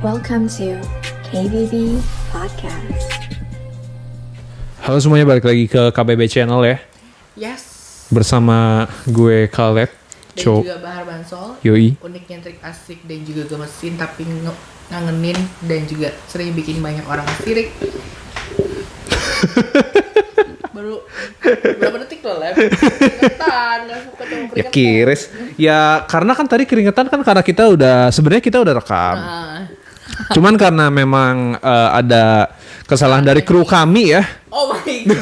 Welcome to KBB Podcast. Halo semuanya, balik lagi ke KBB Channel ya. Yes. Bersama gue Khaled, Dan Cok, juga Bahar Bansol. Yoi. Unik, nyentrik, asik, dan juga gemesin, tapi ngangenin dan juga sering bikin banyak orang sirik. Baru berapa detik loh, Lep? Keringetan, gak suka cuma Ya keringetan. kiris. Ya karena kan tadi keringetan kan karena kita udah rekam. Nah. Cuman karena memang ada kesalahan dari kru kami ya. Oh my god.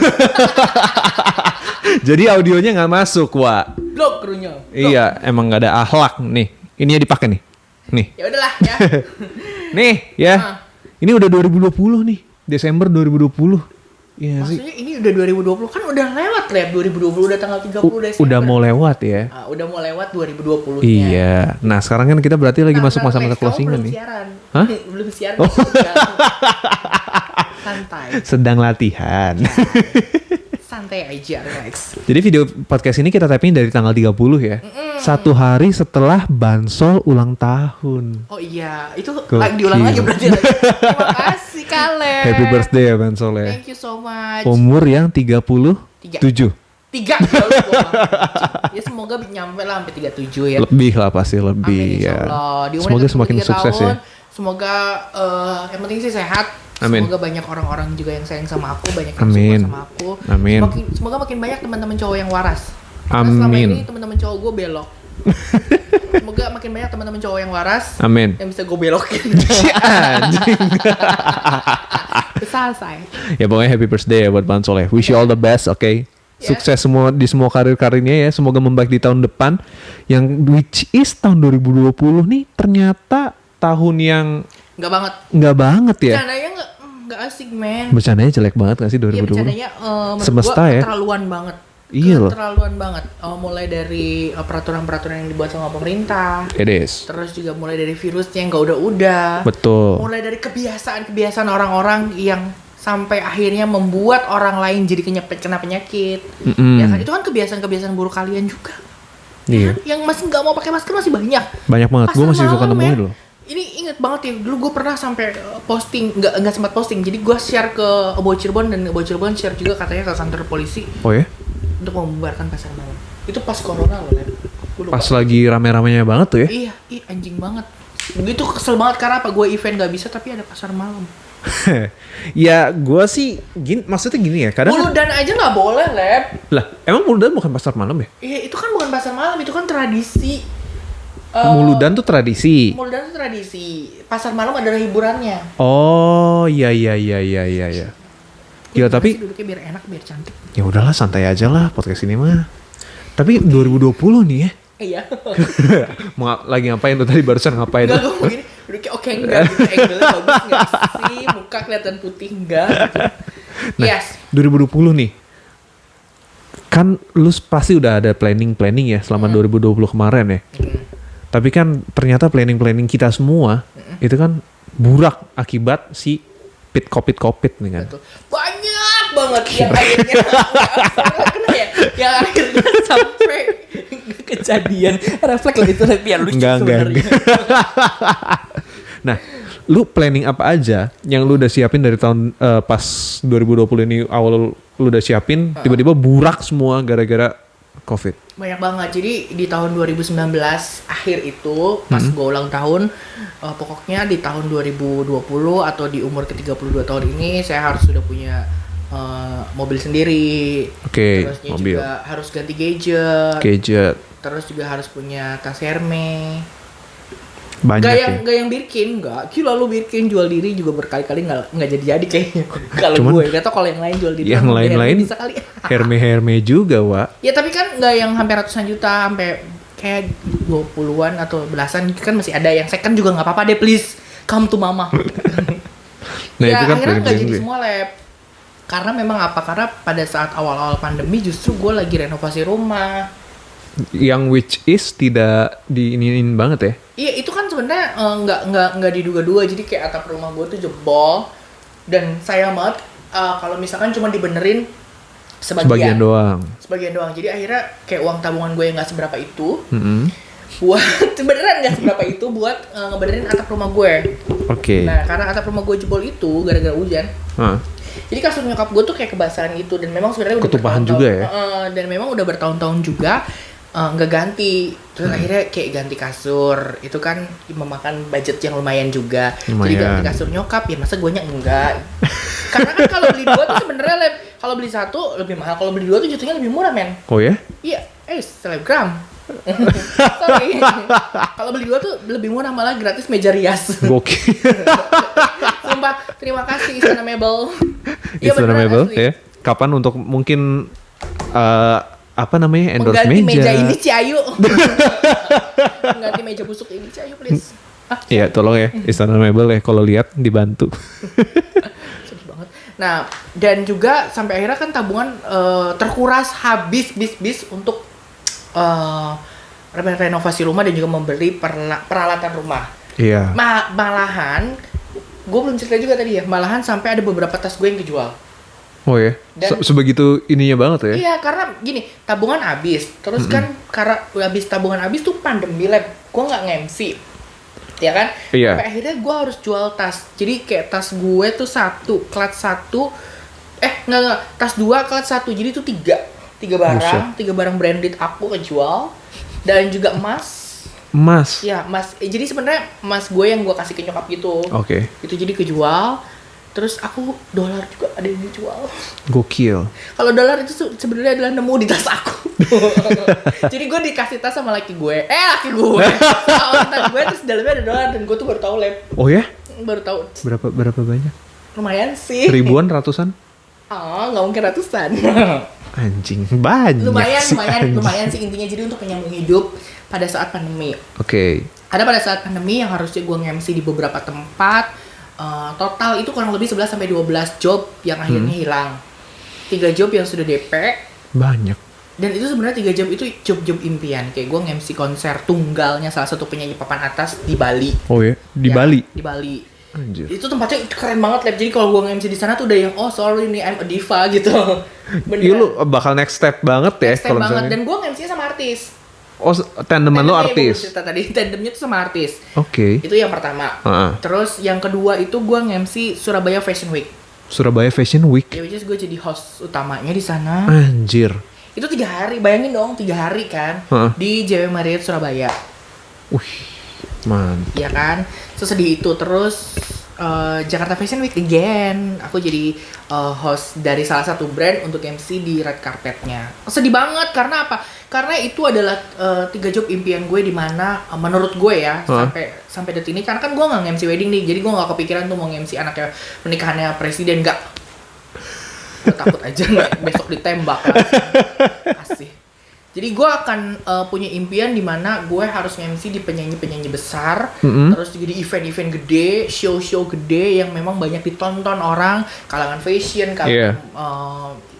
Jadi audionya nggak masuk, Wak. Blok krunya. Blok. Iya, emang nggak ada akhlak nih. Ini ya dipakai nih. Nih. Ya udahlah ya. Nih ya. Ah. Ini udah 2020 nih. Desember 2020. Iya sih. Maksudnya ini udah 2020 kan udah lewat, Lep. 2020 udah tanggal 30 Desember. Udah mau lewat ya. Ah, udah mau lewat 2020-nya. Iya. Nah, sekarang kan kita berarti lagi masuk Nah, masa-masa Lex, kamu closingan belum nih. Siaran. Hah? Belum siaran. Santai. Sedang latihan. Santai aja, Lex. Jadi video podcast ini kita taping dari tanggal 30 ya. Satu hari setelah Bansol ulang tahun. Oh iya, itu Gokil. diulang lagi berarti. Terima kasih, Kale. Happy birthday ya Bansol ya. Thank you so much. Umur yang 37. Tiga jauh gua. Ya semoga nyampe lah sampai 37 ya. Lebih lah pasti lebih Amin, ya. insyaallah. Di umur Semoga yang semakin 33 sukses tahun, ya. Semoga yang penting sih sehat. Amin. Semoga banyak orang-orang juga yang sayang sama aku, banyak yang Amin. suka sama aku. Amin. Semoga makin banyak teman-teman cowok yang waras. Karena selama Amin. ini teman-teman cowok gue belok. Semoga makin banyak teman-teman cowok yang waras. Amin. Yang bisa gue belokin. Anjing. Selesai. Ya pokoknya happy birthday ya buat Bansol ya. Wish you all the best, oke? Ya. Sukses semua di semua karir-karirnya ya. Semoga membaik di tahun depan. Yang which is tahun 2020 nih ternyata tahun yang Enggak banget. nggak banget ya. Bercandanya enggak asik, men. Bercandanya jelek banget gak sih 2020? Iya, bercandanya menurut Semesta gua ya. keterlaluan banget. Iya loh. Keterlaluan banget. Mulai dari peraturan-peraturan yang dibuat sama pemerintah. It is. Terus juga mulai dari virusnya yang enggak udah-udah. Betul. Mulai dari kebiasaan-kebiasaan orang-orang yang sampai akhirnya membuat orang lain jadi kena penyakit. Mm-mm. Ya kan? Itu kan kebiasaan-kebiasaan buruk kalian juga. Iya. Yang masih nggak mau pakai masker masih banyak. Banyak banget. Gue Pasar masih suka malam, nemuin ya. loh. Ini inget banget ya, dulu gue pernah sampai posting, nggak sempat posting. Jadi gue share ke Abo Cirebon dan Abo Cirebon share juga katanya ke kantor polisi Oh ya? untuk membubarkan pasar malam. Itu pas corona loh, Lep. Gua lupa. Pas lagi rame-ramenya banget tuh ya. Iya, anjing banget. Begitu kesel banget karena apa? Gue event nggak bisa tapi ada pasar malam. Ya gue sih gini, maksudnya gini ya. Kadang kan, Muludan aja nggak boleh, Lep. lah emang Muludan bukan pasar malam ya? Iya, itu kan bukan pasar malam, itu kan tradisi. Muludan tuh tradisi. Muludan itu tradisi. Pasar malam adalah hiburannya. Oh iya. Ya tapi Duduknya biar enak, biar cantik. ya udahlah santai aja lah podcast ini mah. Tapi 2020 nih ya. Iya. Lagi ngapain tuh tadi barusan ngapain? Enggak, gue begini. Duduknya oke enggak gitu. Angle-nya bagus enggak sih? Muka kelihatan putih enggak gitu. Nah, Yes. 2020 nih. Kan lu pasti udah ada planning ya selama 2020 kemarin ya. Tapi kan ternyata planning kita semua itu kan burak akibat si COVID nih kan. Betul. Banyak banget yang akhirnya kena ya. Yang akhirnya sampai kejadian. Refleks lah itu biar lucu Enggak. sebenarnya. Nah, lu planning apa aja yang lu udah siapin dari tahun pas 2020 ini awal lu udah siapin tiba-tiba burak semua gara-gara COVID. Banyak banget. Jadi di tahun 2019 akhir itu pas gue ulang tahun, pokoknya di tahun 2020 atau di umur ke-32 tahun ini saya harus sudah punya mobil sendiri. Oke, Terusnya mobil. juga harus ganti gadget. Gadget Terus juga harus punya tas Hermes. banyak ya. Gak yang Birkin, enggak. Gila lu Birkin jual diri juga berkali-kali nggak jadi kayaknya. Kalau Cuman gue gak tau kalau yang lain jual diri. yang sama lain-lain Hermes bisa kali. Hermes juga, Wak. Ya tapi kan nggak yang hampir ratusan juta, sampai kayak 20-an atau belasan kan masih ada. Yang second juga nggak apa-apa deh, please come to mama. Nah, ya itu kan akhirnya nggak planning jadi gue. semua, Lab. Karena memang apa? Karena pada saat awal-awal pandemi justru gue lagi renovasi rumah. Yang which is tidak diinin banget ya. Iya, itu kan sebenarnya nggak diduga-duga. Jadi kayak atap rumah gue tuh jebol dan sayang banget kalau misalkan cuma dibenerin sebagian Sebagian doang. Jadi akhirnya kayak uang tabungan gue yang nggak seberapa itu, buat beneran nggak seberapa itu buat ngebenerin atap rumah gue. Oke. Nah karena atap rumah gue jebol itu gara-gara hujan. Hah. Jadi kasur nyokap gue tuh kayak kebasahan gitu dan memang sebenarnya udah Ketumpahan bertahun-tahun- juga ya? Dan memang udah bertahun-tahun juga nggak ganti. Terus akhirnya kayak ganti kasur itu kan memakan budget yang lumayan juga. Jadi Lumayan. ganti kasur nyokap ya masa guanya enggak. Karena kan kalau beli dua tuh sebenarnya kalau beli satu lebih mahal, kalau beli dua tuh jatuhnya lebih murah men. Oh ya? Iya, selebgram. Sorry. Kalau beli dua tuh lebih murah malah gratis meja rias. Gokil. Sumpah, terima kasih Istana Mebel. Iya, Istana beneran, Mebel asli. ya. Kapan untuk mungkin apa namanya endorse Mengganti meja? meja ini Ciayu. Mengganti meja busuk ini Ciayu please. Iya, tolong ya Istana Mebel ya kalau lihat dibantu. Sedih banget. Nah, dan juga sampai akhirnya kan tabungan terkuras habis bis untuk renovasi rumah dan juga membeli peralatan rumah. Iya. Malahan gue belum cerita juga tadi ya, malahan sampai ada beberapa tas gue yang kejual. Oh ya. Dan- Sebegitu ininya banget ya. Iya, karena gini, tabungan habis. Terus kan karena habis tabungan habis tuh pandemi lab, gue nggak nge-MC. Ya kan? Iya. Sampai akhirnya gue harus jual tas. Jadi kayak tas gue tuh klat satu, enggak, tas 2, klat 1. Jadi tuh tiga barang, Buset. 3 barang branded aku kejual. Dan juga emas. Emas. Ya, emas. Jadi sebenarnya emas gue yang gue kasih ke nyokap gitu. Oke. Itu jadi kejual. Terus aku dolar juga ada yang dijual. Gokil. Kalau dolar itu sebenarnya adalah nemu di tas aku. Jadi gue dikasih tas sama laki gue. Laki gue. Sama tas gue terus dalamnya ada dolar dan gue tuh baru tahu Oh ya? Baru tahu. Berapa banyak? Lumayan sih. Ribuan, ratusan? Nggak mungkin ratusan. Anjing, banyak sih. anjing. lumayan sih intinya. Jadi untuk menyambung hidup pada saat pandemi. Oke. Ada pada saat pandemi yang harusnya gue nge-MC di beberapa tempat. Total itu kurang lebih 11 sampai 12 job yang akhirnya hilang. 3 job yang sudah DP. Banyak. Dan itu sebenarnya 3 job itu job-job impian. Kayak gue nge-MC konser tunggalnya salah satu penyanyi papan atas di Bali. Oh ya? Di Ya, Bali? Di Bali. Anjir. Itu tempatnya keren banget, Lab. Jadi kalau gue nge-MC di sana tuh udah yang sorry nih I'm a diva gitu. Iya lu bakal next step banget ya Next time kalau banget. misalnya. Dan gue nge-MC sama artis. Oh, tandeman lu Tandemnya yang gua artis. cerita tadi, tandemnya tuh sama artis. Oke. Itu yang pertama. Heeh. Terus yang kedua itu gue nge-MC Surabaya Fashion Week. Surabaya Fashion Week. Ya which is gue jadi host utamanya di sana. Anjir. Itu 3 hari, bayangin dong 3 hari kan. Heeh. Di JW Marriott Surabaya. Wih, mantap. Ya kan, sesedih itu. Terus Jakarta Fashion Week again, aku jadi host dari salah satu brand untuk MC di red carpetnya. Sedih banget karena apa? Karena itu adalah 3 job impian gue di mana menurut gue ya sampai detik ini karena kan gue nggak MC wedding nih, jadi gue nggak kepikiran tuh mau MC anaknya pernikahannya presiden nggak. Gue takut aja nih, besok ditembak. Asih. Jadi gue akan punya impian di mana gue harus MC di penyanyi-penyanyi besar, terus juga di event-event gede, show-show gede yang memang banyak ditonton orang, kalangan fashion, kalangan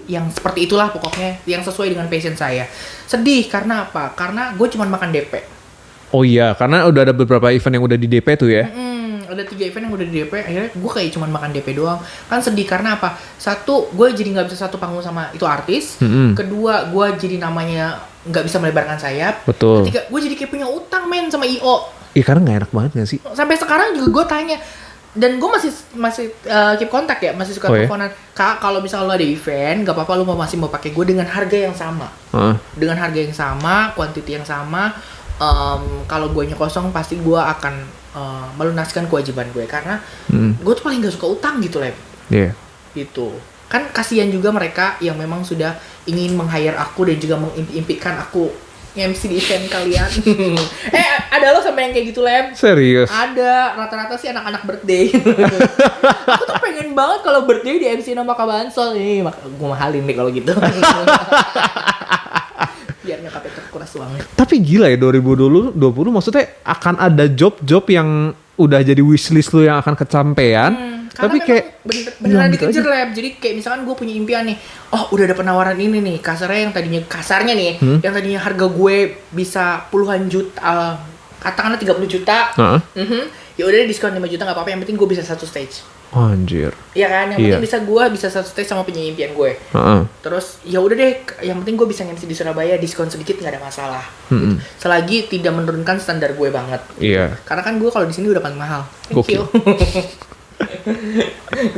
yang seperti itulah pokoknya, yang sesuai dengan passion saya. Sedih karena apa? Karena gue cuma makan DP. Oh iya, karena udah ada beberapa event yang udah di DP tuh ya. Ada 3 event yang udah di DP, akhirnya gue kayak cuma makan DP doang. Kan sedih karena apa? Satu, gue jadi nggak bisa satu panggung sama itu artis. Kedua, gue jadi namanya nggak bisa melebarkan sayap. Betul. Ketiga, gue jadi kayak punya utang men sama IO. Iya, karena nggak enak banget gak sih? Sampai sekarang juga gue tanya, dan gue masih keep kontak ya, masih suka Oh, ya? teleponan. Kak, kalau misalnya lo ada event, gak apa-apa lo masih mau pakai gue dengan harga yang sama. Heeh. Dengan harga yang sama, quantity yang sama. Kalau guanya kosong pasti gue akan melunaskan kewajiban gue karena gue tuh paling gak suka utang gitu Leb. Iya. Gitu. Kan kasihan juga mereka yang memang sudah ingin meng-hire aku dan juga mengimpikan aku MC di event kalian. Ada lo sama yang kayak gitu Leb? Serius? Ada, rata-rata sih anak-anak birthday. Aku tuh pengen banget kalau birthday di MC nama Kak Bansol. Nih, gue mahalin deh kalau gitu. Biar nyokapnya terkuras uangnya. Tapi gila ya 2020 maksudnya akan ada job-job yang udah jadi wishlist lu yang akan kecapean. Tapi kayak beneran hilang gitu dikejar aja. Lab. Jadi kayak misalkan gue punya impian nih. Oh udah ada penawaran ini nih. Kasarnya nih. Yang tadinya harga gue bisa puluhan juta. Katakanlah 30 juta. Heeh. Ya udah diskon 5 juta gak apa-apa. Yang penting gue bisa satu stage. Anjir. Iya kan, yang Iya. penting bisa satu stage sama penyanyi impian gue. Heeh. Terus ya udah deh, yang penting gue bisa MC di Surabaya, diskon sedikit nggak ada masalah. Mm-mm. Selagi tidak menurunkan standar gue banget. Iya. Karena kan gue kalau di sini udah paling mahal. Thank Gokil. you.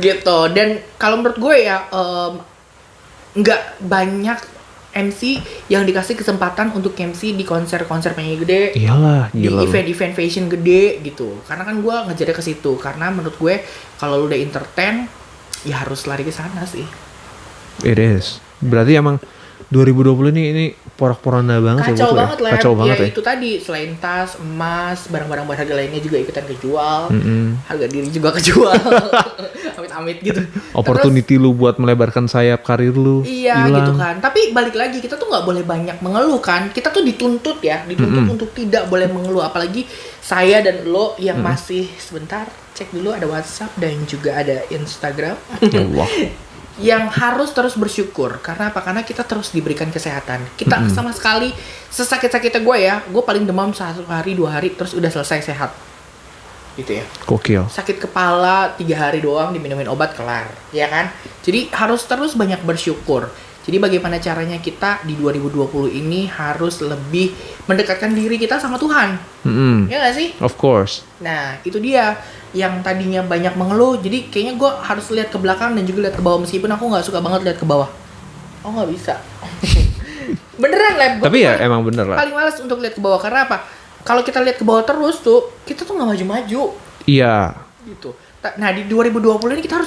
Gitu. Dan kalau menurut gue ya nggak banyak MC yang dikasih kesempatan untuk MC di konser-konser penyanyi gede. Iyalah, Di gila lu. event-event fashion gede gitu. Karena kan gue ngejarnya ke situ. Karena menurut gue kalau lu udah entertain ya harus lari ke sana sih. It is. Berarti emang 2020 ini porak-poranda banget Kacau ya buat lu banget lah. Kacau banget ya. Itu tadi selain tas, emas, barang-barang berharga lainnya juga ikutan kejual. Mm-mm. Harga diri juga kejual. Amit-amit gitu. Opportunity lu buat melebarkan sayap karir lu Iya hilang. gitu kan. Tapi balik lagi kita tuh nggak boleh banyak mengeluh kan. Kita tuh dituntut untuk tidak boleh mengeluh. Apalagi saya dan lo yang masih sebentar cek dulu ada WhatsApp dan juga ada Instagram. Ya Allah. Yang harus terus bersyukur. Karena apa? Karena kita terus diberikan kesehatan. Kita sama sekali sesakit-sakitnya gue paling demam 1 hari 2 hari terus udah selesai sehat. Gitu ya. Gokil. Sakit kepala 3 hari doang diminumin obat kelar, ya kan? Jadi harus terus banyak bersyukur. Jadi bagaimana caranya kita di 2020 ini harus lebih mendekatkan diri kita sama Tuhan. Mm-mm. Ya nggak sih? Of course. Nah, itu dia yang tadinya banyak mengeluh. Jadi kayaknya gue harus lihat ke belakang dan juga lihat ke bawah meskipun aku nggak suka banget lihat ke bawah. Oh nggak bisa. Beneran Leb. Gua Tapi ya paling- emang bener lah. paling males untuk lihat ke bawah karena apa? Kalau kita lihat ke bawah terus tuh, kita tuh nggak maju-maju Iya. gitu. Nah di 2020 ini kita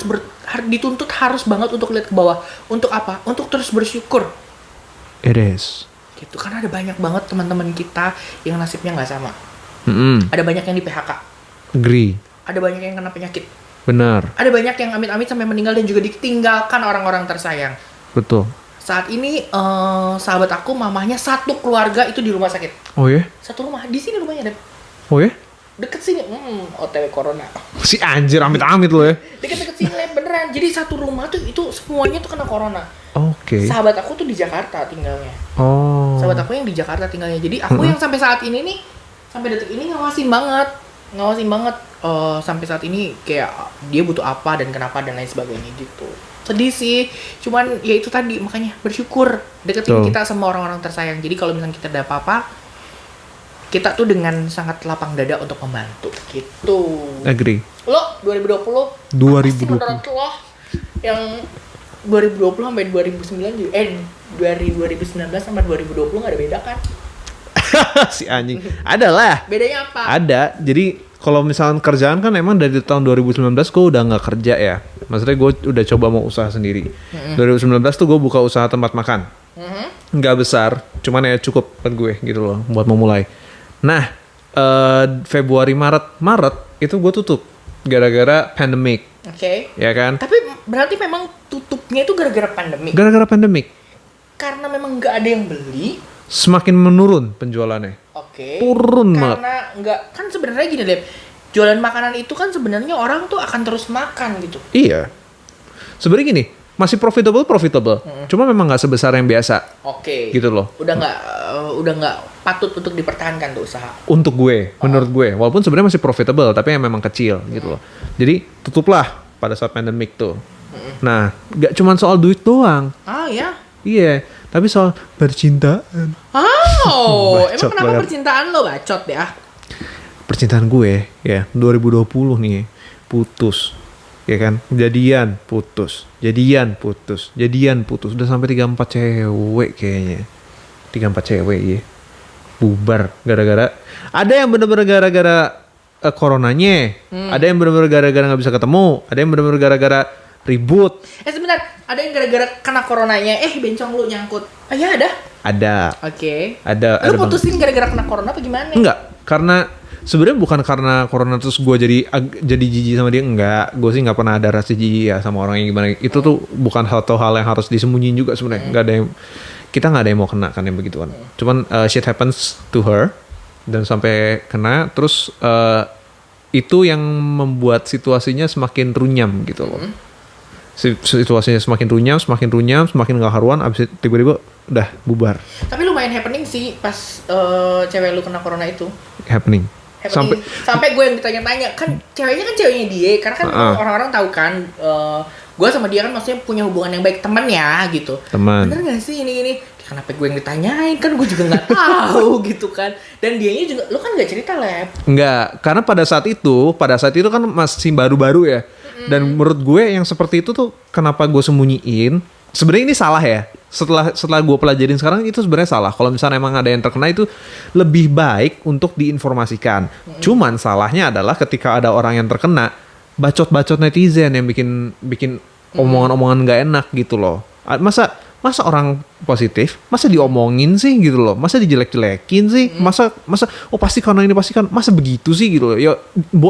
dituntut harus banget untuk lihat ke bawah. Untuk apa? Untuk terus bersyukur It is. gitu. Karena ada banyak banget teman-teman kita yang nasibnya nggak sama. Mm-mm. Ada banyak yang di PHK. Agree. Ada banyak yang kena penyakit. Benar. Ada banyak yang amit-amit sampai meninggal dan juga ditinggalkan orang-orang tersayang. Betul. Saat ini sahabat aku mamahnya satu keluarga itu di rumah sakit. Oh ya? Satu rumah di sini rumahnya Oh ya? deket sini. OTW corona. Si anjir amit-amit lo ya. Deket-deket sini Leb, beneran. Jadi satu rumah tuh itu semuanya tuh kena corona. Oke. Sahabat aku tuh di Jakarta tinggalnya. Oh. Sahabat aku yang di Jakarta tinggalnya. Jadi aku yang sampai saat ini nih, sampai detik ini ngawasin banget sampai saat ini kayak dia butuh apa dan kenapa dan lain sebagainya gitu. Sedih sih, cuman ya itu tadi makanya bersyukur deketin Betul. kita sama orang-orang tersayang. Jadi kalau misalnya kita ada apa-apa, kita tuh dengan sangat lapang dada untuk membantu gitu. Agree. Lo 2020 apa sih 2020. menurut lo yang 2020 sampai 2009 juga dari 2019 sampai 2020 nggak ada beda kan? Si anjing. Ada lah. Bedanya apa? Ada. Jadi kalau misalnya kerjaan kan emang dari tahun 2019 gue udah nggak kerja ya. Maksudnya gue udah coba mau usaha sendiri. 2019 tuh gue buka usaha tempat makan. Nggak besar, cuman ya cukup buat gue gitu loh buat memulai. Nah, Februari Maret itu gue tutup gara-gara pandemic, Oke. ya kan? Tapi berarti memang tutupnya itu gara-gara pandemi. Gara-gara pandemic Karena memang nggak ada yang beli. semakin menurun penjualannya. Oke. Turun banget. Karena nggak kan sebenarnya gini deh. Jualan makanan itu kan sebenarnya orang tuh akan terus makan gitu. Iya. Sebenarnya gini, masih profitable. Cuma memang nggak sebesar yang biasa Oke. gitu loh. Udah nggak patut untuk dipertahankan tuh usaha. Untuk gue, menurut gue, walaupun sebenarnya masih profitable, tapi yang memang kecil gitu loh. Jadi tutuplah pada saat pandemic tuh. Nah, nggak cuma soal duit doang. Ah ya. Iya, tapi soal percintaan. Oh, emang Bacot kenapa banget. percintaan lo bacot ya? Percintaan gue ya 2020 nih putus. Ya kan? Jadian putus. Udah sampai 3-4 cewek kayaknya. 3-4 cewek ya. Bubar gara-gara ada yang bener-bener gara-gara coronanya, ada yang bener-bener gara-gara nggak bisa ketemu, ada yang bener-bener gara-gara ribut. Sebentar, ada yang gara-gara kena coronanya, bencong lu nyangkut. Ah ya ada. Ada. Oke. Ada Lu banget. putusin gara-gara kena corona apa gimana? Enggak, karena sebenarnya bukan karena corona terus gue jadi jijik sama dia, enggak. Gue sih nggak pernah ada rasa jijik ya sama orang yang gimana. Itu tuh bukan satu hal yang harus disembunyiin juga sebenarnya. Kita nggak ada yang mau kena kan yang begituan. Cuman shit happens to her dan sampai kena, terus itu yang membuat situasinya semakin runyam gitu loh. Situasinya semakin runyam, semakin nggak haruan, abis itu tiba-tiba udah bubar. Tapi lumayan happening sih pas cewek lu kena corona itu. Happening. Sampai gue yang ditanya-tanya kan ceweknya dia, karena kan orang-orang tahu kan gue sama dia kan maksudnya punya hubungan yang baik, teman ya gitu. Teman. Bener gak sih ini? Kenapa gue yang ditanyain, kan gue juga nggak tahu gitu kan. Dan dianya juga, lo kan nggak cerita Lep. Enggak, karena pada saat itu kan masih baru-baru ya. Dan menurut gue yang seperti itu tuh kenapa gue sembunyiin? Sebenarnya ini salah ya. Setelah gue pelajarin sekarang itu sebenarnya salah. Kalau misalnya emang ada yang terkena itu lebih baik untuk diinformasikan. Cuman salahnya adalah ketika ada orang yang terkena, bacot-bacot netizen yang bikin omongan-omongan nggak enak gitu loh. Masa orang positif, masa diomongin sih gitu loh, masa dijelek-jelekin sih, masa pasti karena ini pasti kan, masa begitu sih gitu loh,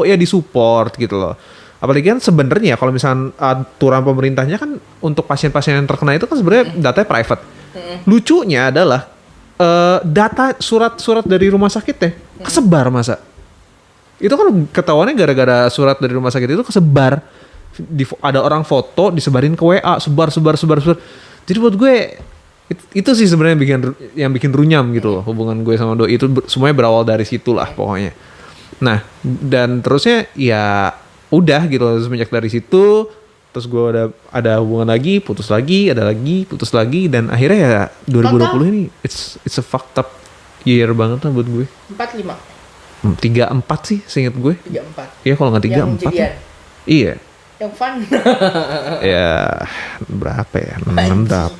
ya disupport gitu loh. Apalagi kan sebenarnya kalau misalnya aturan pemerintahnya kan untuk pasien-pasien yang terkena itu kan sebenarnya datanya private. Lucunya adalah data surat dari rumah sakit kesebar masa. Itu kan ketahuannya gara-gara surat dari rumah sakit itu kesebar. Ada orang foto disebarin ke WA, sebar. Jadi buat gue itu sih sebenarnya yang bikin runyam gitu loh hubungan gue sama Doi itu semuanya berawal dari situ lah pokoknya. Nah dan terusnya ya udah gitu loh, semenjak dari situ terus gue ada hubungan lagi, putus lagi, putus lagi dan akhirnya ya 2020 ini it's a fucked up year banget lah buat gue. 4-5 3-4 sih seinget gue. 3-4 Iya kalau nggak 3-4 ya. Iya. Yang fun. Ya berapa ya? 6-8.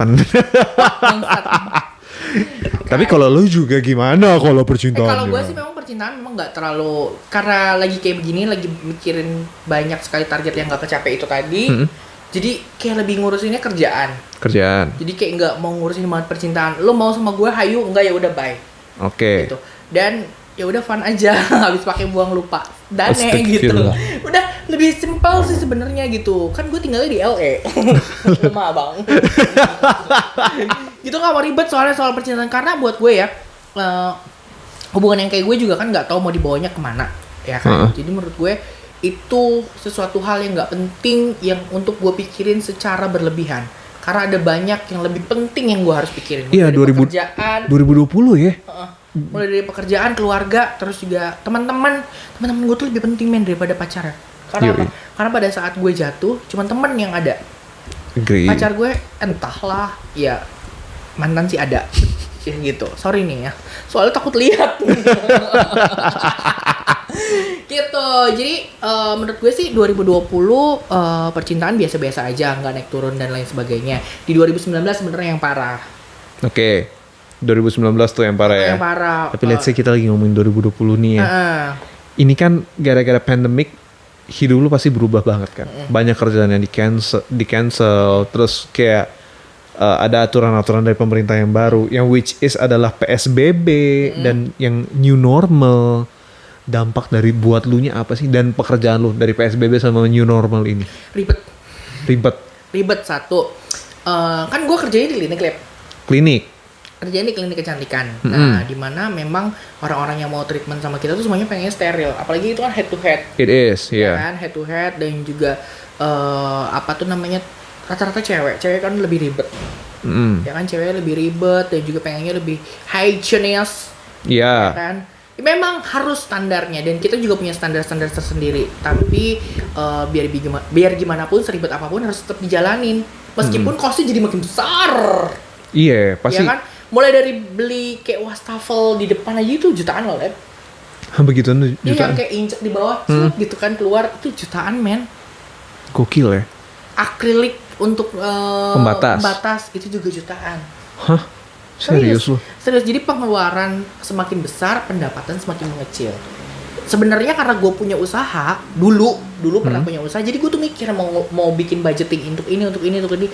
Tapi kalau lu juga gimana kalau percintaan? Kalau gue sih memang percintaan memang nggak terlalu, karena lagi kayak begini lagi mikirin banyak sekali target yang nggak kecapek itu tadi. Jadi kayak lebih ngurusinnya kerjaan. Jadi kayak nggak mau ngurusin banget percintaan. Lu mau sama gue hayu, enggak ya udah bye. Oke. Gitu. Dan ya udah fun aja, habis pakai buang lupa dane gitu. Udah lebih simpel sih sebenarnya gitu. Kan gue tinggalnya di LA. Lemah bang. Gitu nggak mau ribet soal percintaan, karena buat gue ya hubungan yang kayak gue juga kan nggak tahu mau dibawanya kemana ya kan. Jadi menurut gue itu sesuatu hal yang nggak penting yang untuk gue pikirin secara berlebihan. Karena ada banyak yang lebih penting yang gue harus pikirin. Iya 2020 ya. Mulai dari pekerjaan, keluarga, terus juga teman-teman gue tuh lebih penting daripada pacaran. Karena apa? Karena pada saat gue jatuh, cuma teman yang ada. Pacar gue entahlah, ya mantan sih ada, ya gitu. Sorry nih ya, soalnya takut lihat. Gitu. Jadi menurut gue sih 2020 percintaan biasa-biasa aja, nggak naik turun dan lain sebagainya. Di 2019 sebenarnya yang parah. Oke. 2019 tuh yang parah ya. Yang parah. Tapi let's say kita lagi ngomongin 2020 nih ya. Ini kan gara-gara pandemic hidup lu pasti berubah banget kan. Banyak kerjaan yang di cancel, terus kayak ada aturan-aturan dari pemerintah yang baru, yang which is adalah PSBB dan yang new normal. Dampak dari buat lu nya apa sih, dan pekerjaan lu dari PSBB sama new normal ini? Ribet satu. Kan gue kerjanya di klinik. Kerjanya di klinik kecantikan. Nah, di mana memang orang-orang yang mau treatment sama kita tuh semuanya pengen steril. Apalagi itu kan head to head. It is, yeah. Kan head to head, dan juga rata-rata cewek kan lebih ribet. Ya kan, cewek lebih ribet dan juga pengennya lebih hygienious. Iya. Ya kan? Memang harus standarnya, dan kita juga punya standar-standar tersendiri. Tapi biar gimana pun, seribet apapun harus tetap dijalanin. Meskipun costnya jadi makin besar. Iya, pasti. Ya kan? Mulai dari beli kayak wastafel di depan aja itu jutaan loh, Lep. Begituan jutaan? Iya, yang kayak injek di bawah, gitu kan, keluar, itu jutaan, men. Gokil ya? Akrilik untuk pembatas, itu juga jutaan. Hah? Serius loh? Serius, jadi pengeluaran semakin besar, pendapatan semakin mengecil. Sebenarnya karena gue punya usaha, dulu pernah punya usaha, jadi gue tuh mikir mau bikin budgeting untuk ini. Aduh.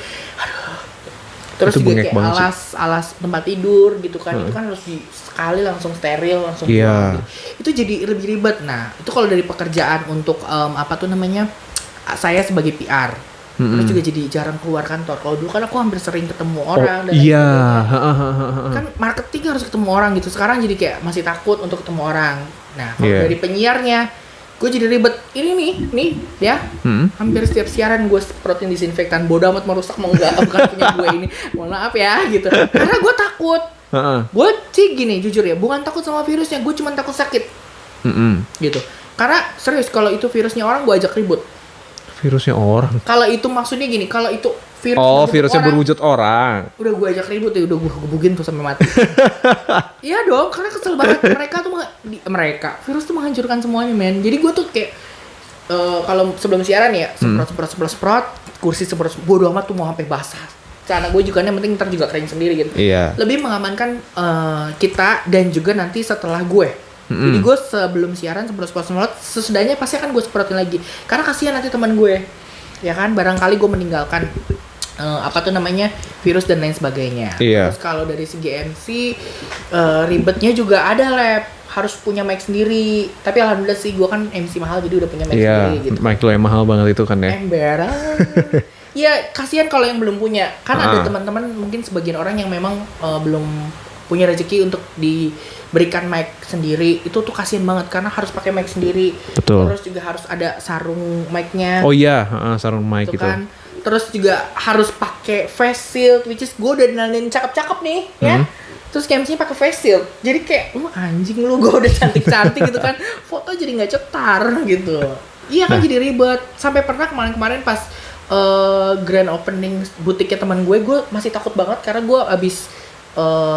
Terus itu juga kayak alas tempat tidur gitu kan, itu kan harus sekali langsung steril, langsung buang. Itu jadi lebih ribet. Nah, itu kalau dari pekerjaan untuk saya sebagai PR. Terus juga jadi jarang keluar kantor. Kalau dulu kan aku hampir sering ketemu orang. Kan marketing harus ketemu orang gitu. Sekarang jadi kayak masih takut untuk ketemu orang. Nah, kalau dari penyiarnya, gue jadi ribet. Ini nih ya. Hampir setiap siaran gue semprotin disinfektan. Bodoh amat merusak mau enggak, bukan punya gue ini. Mohon maaf ya gitu. Karena gue takut. Gue sih gini, jujur ya, bukan takut sama virusnya, gue cuma takut sakit. gitu. Karena serius kalau itu virusnya orang gue ajak ribut. Virusnya orang. Kalau itu maksudnya gini, kalau itu virus Virusnya orang, berwujud orang. udah gue ajak ribut ya, udah gue gebukin tuh sampai mati. Iya dong, karena kesel banget mereka virus tuh menghancurkan semuanya men. Jadi gue tuh kayak kalau sebelum siaran ya semprot kursi semprot, bodo amat tuh mau sampai basah. Karena gue juga yang penting ntar juga kering sendiri gitu. Iya. Lebih mengamankan kita dan juga nanti setelah gue. Jadi gue sebelum siaran semprot sesudahnya pasti akan gue semprotin lagi. Karena kasihan nanti teman gue, ya kan, barangkali gue meninggalkan virus dan lain sebagainya. Iya. Terus kalau dari segi MC ribetnya juga ada lab, harus punya mic sendiri. Tapi alhamdulillah sih gue kan MC mahal jadi udah punya mic sendiri gitu. Mic lo yang mahal banget itu kan ya. Emberan. Ya kasihan kalau yang belum punya. Kan ada teman-teman mungkin sebagian orang yang memang belum punya rezeki untuk diberikan mic sendiri. Itu tuh kasihan banget karena harus pakai mic sendiri. Betul. Terus juga harus ada sarung mic-nya. Oh iya, sarung mic gitu itu. Kan. Terus juga harus pakai face shield, which is gue udah dandanin cakep-cakep nih, ya. Terus MC pakai face shield. Jadi kayak, anjing lu, gue udah cantik-cantik gitu kan. Foto jadi nggak cetar gitu. Iya kan, jadi ribet. Sampai pernah kemarin-kemarin pas grand opening butiknya teman gue masih takut banget karena gue abis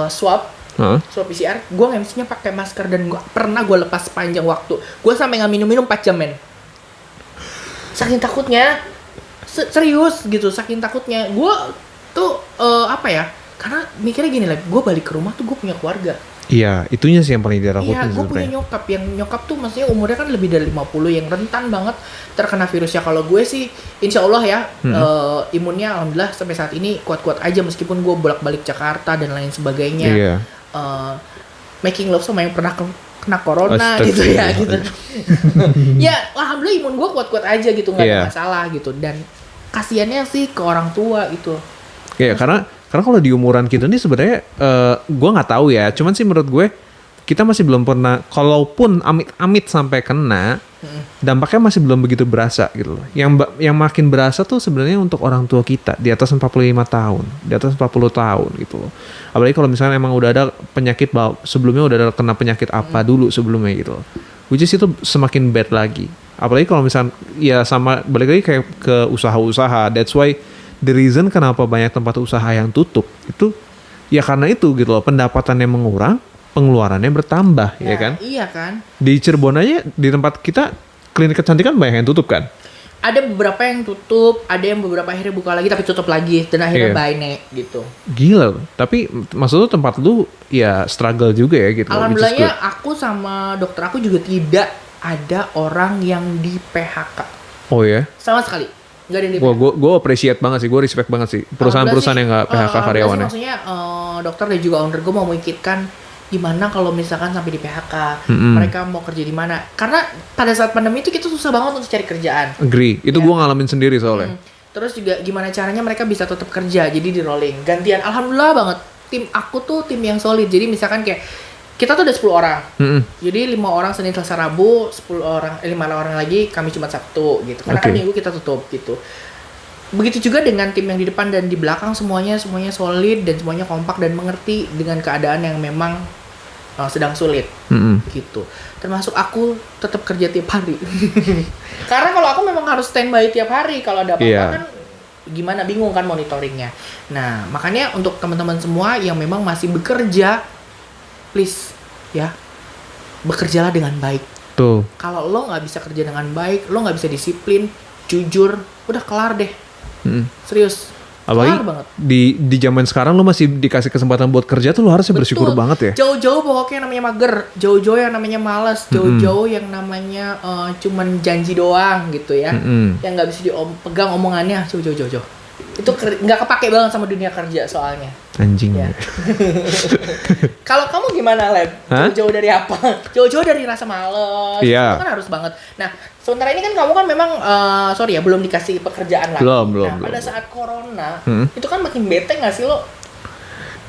swab PCR, gue MC-nya pakai masker dan pernah gue lepas sepanjang waktu. Gue sampai nggak minum 4 jam men. Saking takutnya, serius gitu, saking takutnya. Gue tuh karena mikirnya gini lah, gue balik ke rumah tuh gue punya keluarga. Iya, itunya sih yang paling ditakutin. Iya, gue punya nyokap. Yang nyokap tuh maksudnya umurnya kan lebih dari 50, yang rentan banget terkena virusnya. Kalau gue sih, insya Allah ya, imunnya alhamdulillah sampai saat ini kuat-kuat aja. Meskipun gue bolak-balik Jakarta dan lain sebagainya. Iya. Making love sama yang pernah kena corona gitu ya. Gitu. Ya, alhamdulillah imun gue kuat-kuat aja gitu, nggak ada masalah gitu. Dan kasiannya sih ke orang tua gitu. Iya, karena kalau di umuran kita ini sebenarnya gue nggak tahu ya, cuman sih menurut gue kita masih belum pernah, kalaupun amit-amit sampai kena, dampaknya masih belum begitu berasa gitu loh. Yang makin berasa tuh sebenarnya untuk orang tua kita di atas 45 tahun, di atas 40 tahun gitu loh. Apalagi kalau misalnya emang udah ada penyakit sebelumnya, udah ada kena penyakit apa dulu sebelumnya gitu loh. Which is itu semakin bad lagi. Apalagi kalau misalnya ya sama balik lagi kayak ke usaha-usaha. That's why the reason kenapa banyak tempat usaha yang tutup itu ya karena itu gitu loh, pendapatannya mengurang, pengeluarannya bertambah, ya kan? Iya kan. Di Cirebon aja di tempat kita klinik kecantikan banyak yang tutup kan? Ada beberapa yang tutup, ada yang beberapa akhirnya buka lagi tapi tutup lagi dan akhirnya bye gitu. Gila, tapi maksud lu tempat lu ya struggle juga ya gitu. Alhamdulillahnya aku sama dokter aku juga tidak ada orang yang di PHK. Oh ya? Sama sekali. Gak ada yang di PHK. Gue appreciate banget sih, gue respect banget sih perusahaan-perusahaan yang gak PHK karyawannya. Maksudnya dokter dan juga owner gue mau memikirkan gimana kalau misalkan sampai di PHK, mereka mau kerja di mana? Karena pada saat pandemi itu kita susah banget untuk cari kerjaan. Agree, itu gue ngalamin sendiri soalnya. Terus juga gimana caranya mereka bisa tetap kerja, jadi di rolling gantian. Alhamdulillah banget, tim aku tuh tim yang solid. Jadi misalkan kayak kita tuh ada 10 orang, jadi 5 orang Senin Selasa Rabu, 5 orang lagi Kamis Jumat Sabtu gitu. Karena kan minggu kita tutup gitu. Begitu juga dengan tim yang di depan dan di belakang semuanya solid dan semuanya kompak dan mengerti dengan keadaan yang memang sedang sulit gitu. Termasuk aku tetap kerja tiap hari. Karena kalau aku memang harus standby tiap hari, kalau ada apa-apa kan gimana, bingung kan monitoringnya. Nah makanya untuk teman-teman semua yang memang masih bekerja, please ya bekerjalah dengan baik. Tuh. Kalau lo nggak bisa kerja dengan baik, lo nggak bisa disiplin, jujur, udah kelar deh. Serius. Apalagi di zaman sekarang lo masih dikasih kesempatan buat kerja tuh lo harusnya bersyukur banget ya. Jauh-jauh pokoknya yang namanya mager, jauh-jauh yang namanya malas, jauh-jauh yang namanya cuman janji doang gitu ya. Yang nggak bisa dipegang omongannya, jauh-jauh. Itu nggak kepake banget sama dunia kerja soalnya. Anjing. Ya. Kalau kamu gimana, Leb? Jauh-jauh dari apa? Jauh-jauh dari rasa males. Itu kan harus banget. Nah, sementara ini kan kamu kan memang belum dikasih pekerjaan lagi. Belum. Pada saat corona, itu kan makin bete nggak sih lo?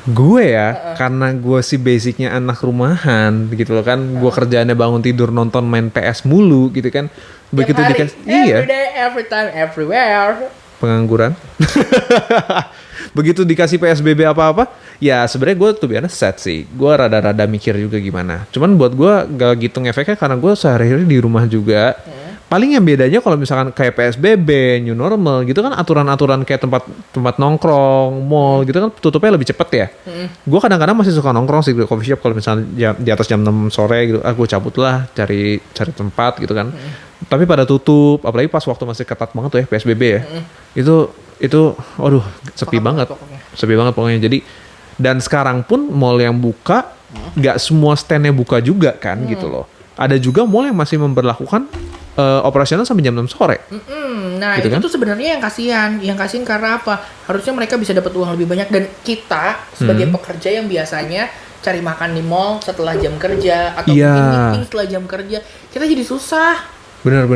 Gue ya, karena gue sih basicnya anak rumahan gitu loh kan. Gue kerjaannya bangun tidur nonton main PS mulu gitu kan. Begitu dikasih every day, every time, everywhere. Pengangguran. begitu dikasih PSBB apa-apa, ya sebenarnya gue tuh biasa sad sih. Gue rada-rada mikir juga gimana. Cuman buat gue gak gitu ngefeknya karena gue sehari-hari di rumah juga. Paling yang bedanya kalau misalkan kayak PSBB, new normal gitu kan aturan-aturan kayak tempat nongkrong, mall gitu kan tutupnya lebih cepet ya. Gue kadang-kadang masih suka nongkrong sih di coffee shop kalau misalnya di atas jam 6 sore gitu. Gue cabut lah cari tempat gitu kan. Tapi pada tutup, apalagi pas waktu masih ketat banget tuh ya PSBB ya. Itu aduh sepi banget. Sepi banget pokoknya. Jadi dan sekarang pun mall yang buka nggak semua standnya buka juga kan gitu loh. Ada juga mall yang masih memberlakukan operasional sampai jam 6 sore. Nah gitu itu kan? tuh sebenarnya yang kasihan karena apa? Harusnya mereka bisa dapat uang lebih banyak dan kita sebagai pekerja yang biasanya cari makan di mall setelah jam kerja atau Iya. mungkin meeting setelah jam kerja, kita jadi susah. Benar.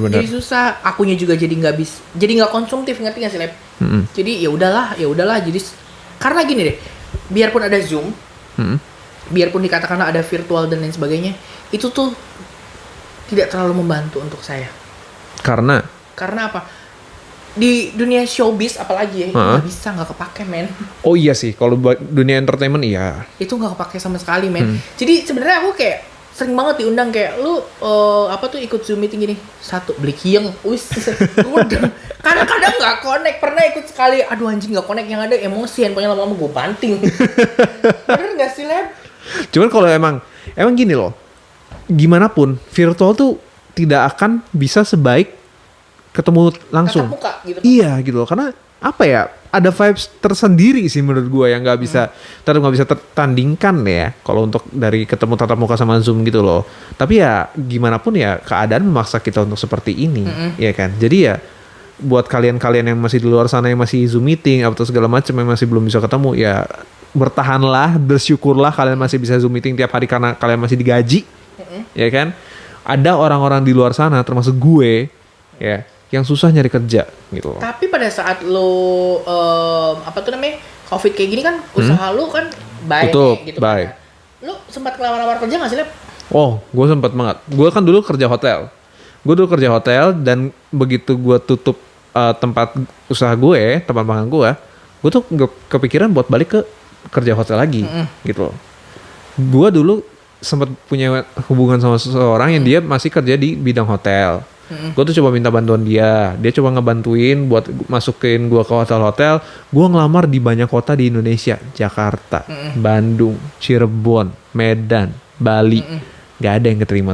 Jadi susah. Akunya juga jadi nggak konsumtif, ngerti nggak sih, Lep? Jadi ya udahlah. Jadi karena gini deh, biarpun ada Zoom, biarpun dikatakanlah ada virtual dan lain sebagainya, itu tuh tidak terlalu membantu untuk saya. Karena Karena apa? Di dunia showbiz apalagi ya, itu nggak bisa, nggak kepake, men. oh iya sih kalau buat dunia entertainment iya. Itu nggak kepake sama sekali, men. Jadi sebenarnya aku kayak sering banget diundang kayak lu ikut Zoom meeting gini. Satu, beli kieng. Wis. Udah. Kadang-kadang nggak connect. Pernah ikut sekali, aduh anjing nggak connect, yang ada emosi, handphonenya lama-lama gue banting. Bener nggak sih, Leb? Cuman kalau emang gini loh. Gimana pun virtual tuh tidak akan bisa sebaik ketemu langsung. Tatap muka gitu. Iya gitu loh. Karena apa ya? Ada vibes tersendiri sih menurut gue yang nggak bisa tertandingkan ya. Kalau untuk dari ketemu tatap muka sama Zoom gitu loh. Tapi ya gimana pun ya keadaan memaksa kita untuk seperti ini, ya kan. Jadi ya buat kalian-kalian yang masih di luar sana yang masih Zoom meeting atau segala macam yang masih belum bisa ketemu ya bertahanlah, bersyukurlah kalian masih bisa Zoom meeting tiap hari karena kalian masih digaji. Ya kan, ada orang-orang di luar sana termasuk gue ya yang susah nyari kerja gitu loh. Tapi pada saat lo COVID kayak gini kan usaha lo kan baik Tutup, gitu baik. kan. Lo sempat ngelamar kerja nggak sih, Lep? Oh, gue sempat banget. Gue kan dulu kerja hotel dan begitu gue tutup tempat usaha gue, tempat makan gue tuh kepikiran buat balik ke kerja hotel lagi gitu loh. Gue dulu sempat punya hubungan sama seseorang yang dia masih kerja di bidang hotel. Gue tuh coba minta bantuan dia coba ngebantuin buat masukin gue ke hotel-hotel. Gue ngelamar di banyak kota di Indonesia, Jakarta, Bandung, Cirebon, Medan, Bali, gak ada yang keterima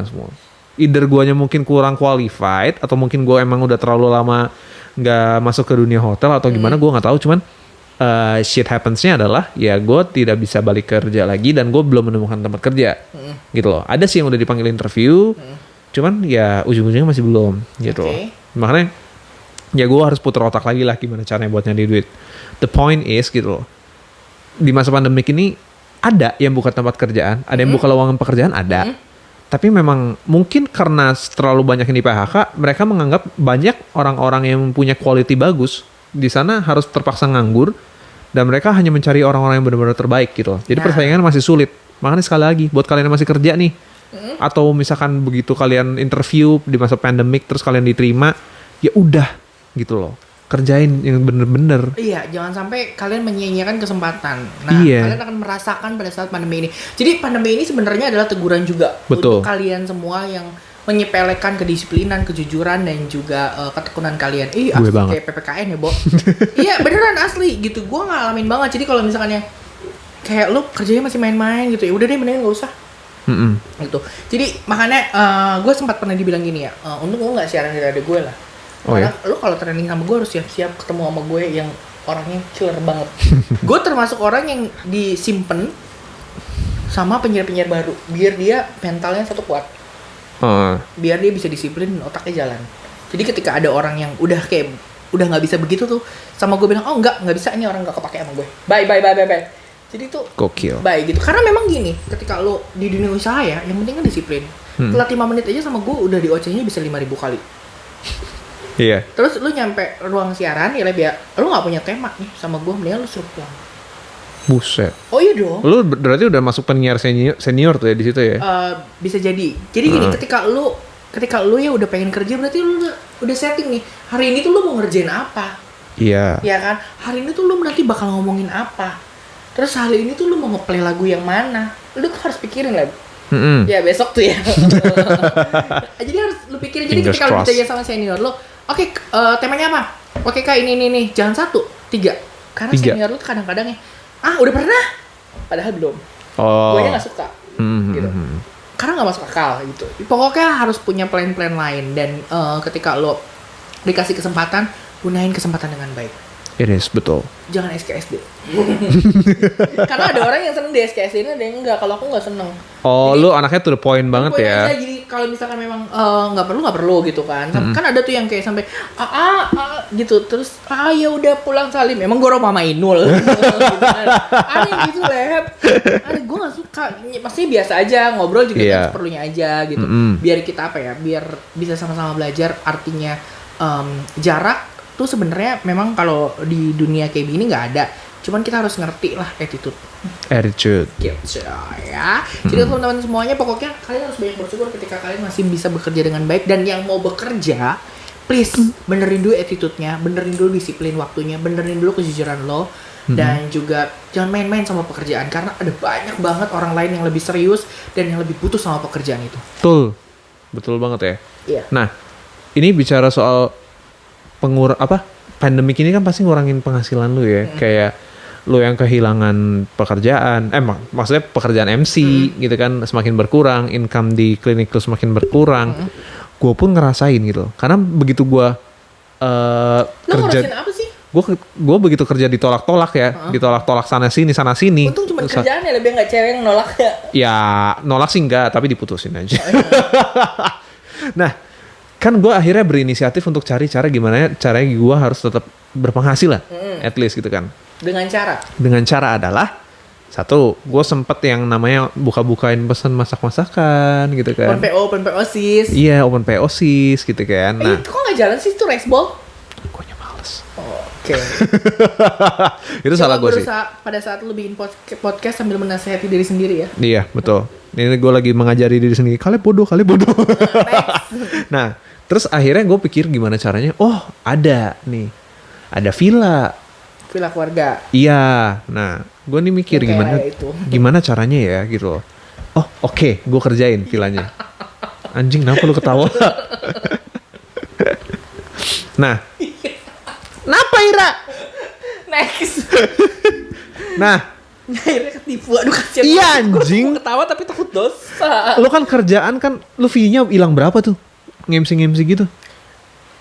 semua. Either guanya mungkin kurang qualified atau mungkin gue emang udah terlalu lama gak masuk ke dunia hotel atau gimana, gue nggak tahu. Cuman shit happens-nya adalah ya gue tidak bisa balik kerja lagi dan gue belum menemukan tempat kerja gitu loh. Ada sih yang udah dipanggil interview, cuman ya ujung-ujungnya masih belum gitu loh. Makanya ya gue harus putar otak lagi lah gimana caranya buat nyari duit. The point is gitu loh, di masa pandemik ini ada yang buka tempat kerjaan, ada yang buka lowongan pekerjaan, ada. Tapi memang mungkin karena terlalu banyak yang di PHK, mereka menganggap banyak orang-orang yang punya quality bagus di sana harus terpaksa nganggur dan mereka hanya mencari orang-orang yang benar-benar terbaik gitu. Jadi persaingan masih sulit. Makanya sekali lagi buat kalian yang masih kerja nih, atau misalkan begitu kalian interview di masa pandemik terus kalian diterima, ya udah gitu loh. Kerjain yang bener-bener. Iya, jangan sampai kalian menyia-nyiakan kesempatan. Nah, kalian akan merasakan pada saat pandemi ini. Jadi pandemi ini sebenarnya adalah teguran juga untuk kalian semua yang menyepelekan kedisiplinan, kejujuran dan juga ketekunan kalian. Asli kayak PPKN ya, Bo. Iya, beneran asli gitu. Gue ngalamin banget. Jadi kalau misalnya kayak lu kerjanya masih main-main gitu, ya udah deh mendingan enggak usah. Gitu. Jadi makanya gue sempat pernah dibilang gini ya, untung gue enggak siaran dari gue lah. Karena lu kalau training sama gue harus siap-siap ketemu sama gue yang orangnya killer banget. Gue termasuk orang yang disimpen sama penyiar-penyiar baru biar dia mentalnya satu kuat. Biar dia bisa disiplin, otaknya jalan. Jadi ketika ada orang yang udah nggak bisa begitu tuh, sama gue bilang, oh nggak bisa, ini orang nggak kepake sama gue. Bye. Jadi tuh gokil. Bye gitu. Karena memang gini, ketika lo di dunia usaha ya, yang penting kan disiplin. Telat 5 menit aja sama gue udah di OC-nya bisa 5.000 kali. Iya. Terus lu nyampe ruang siaran, ya lu nggak punya tema nih sama gue, mendingan lu suruh pulang. Buset. Oh iya dong. Lu berarti udah masuk penyiar senior tuh ya di situ ya? Bisa jadi. Jadi gini, ketika lu ya udah pengen kerja, berarti lu udah setting nih. Hari ini tuh lu mau ngerjain apa? Iya. Ya kan, hari ini tuh lu nanti bakal ngomongin apa, terus hari ini tuh lu mau ngeplay lagu yang mana, lu tuh harus pikirin lah. Ya besok tuh ya. Jadi harus lu pikirin. Jadi Fingers ketika lu crossed. ditanya sama senior lu, oke, temanya apa? Oke kak, ini jangan 1, 3. Karena 3. senior lu tuh kadang-kadang ya, udah pernah, padahal belum. Oh. Gue nggak suka, gitu. Karena nggak masuk akal gitu. Pokoknya harus punya plan-plan lain, dan ketika lo dikasih kesempatan, gunain kesempatan dengan baik. It is, betul. Jangan SKSD. Karena ada orang yang seneng di SKSD, ini ada yang enggak. Kalau aku nggak seneng. Oh, Jadi, lu anaknya to the point banget poin ya. aja. Jadi kalau misalkan memang nggak perlu gitu kan. Kan ada tuh yang kayak sampai gitu, terus ya udah pulang salim. Emang gue Mama Inul. Gitu kan. Ada yang gitu lep. Gue nggak suka. Pasti biasa aja, ngobrol juga kan seperlunya aja gitu. Biar kita biar bisa sama-sama belajar. Artinya jarak tuh sebenarnya memang kalau di dunia kayak gini nggak ada. Cuman kita harus ngerti lah attitude. Gitu ya. Jadi teman-teman semuanya, pokoknya kalian harus banyak bersyukur ketika kalian masih bisa bekerja dengan baik. Dan yang mau bekerja, please benerin dulu attitude-nya, benerin dulu disiplin waktunya, benerin dulu kejujuran lo. Dan juga jangan main-main sama pekerjaan, karena ada banyak banget orang lain yang lebih serius dan yang lebih butuh sama pekerjaan itu. Betul banget ya. Iya. Nah, ini bicara soal pandemik ini kan pasti ngurangin penghasilan lu ya. Kayak lu yang kehilangan pekerjaan, maksudnya pekerjaan MC gitu kan semakin berkurang, income di klinik lu semakin berkurang. Gue pun ngerasain gitu. Karena begitu gue kerja, ngurusin apa sih? gue begitu kerja ditolak-tolak ya, ditolak-tolak sana sini. Untung cuma kerjaan ya, lebih nggak cewek yang nolak ya. Ya nolak sih enggak, tapi diputusin aja. Nah, kan gue akhirnya berinisiatif untuk cari cara gimana caranya gue harus tetap berpenghasilan, at least gitu kan. Dengan cara Adalah satu, gue sempet yang namanya buka-bukain pesan masak-masakan gitu kan. open PO sis. Iya, open PO sis gitu kan. Nah, itu kok nggak jalan sih tuh Rexball? gue males. Oke. Itu salah gue sih. Pada saat lu bikin podcast sambil menasehati diri sendiri ya. Iya, betul. Ini gue lagi mengajari diri sendiri. Kalian bodoh. Nah, terus akhirnya gue pikir gimana caranya. Oh, ada nih. Ada villa Keluarga. Iya. Nah, gue nih mikir gimana caranya ya gitu loh. Oh, oke, gue kerjain villanya. Anjing, kenapa lu ketawa? Nah. Kenapa Ira? Next. Nah. Akhirnya ketipu. Aduh kasihan. Iya anjing. Gue ketawa tapi takut dosa. Lu kan kerjaan kan, lu fee-nya hilang berapa tuh? Ngemsi gitu.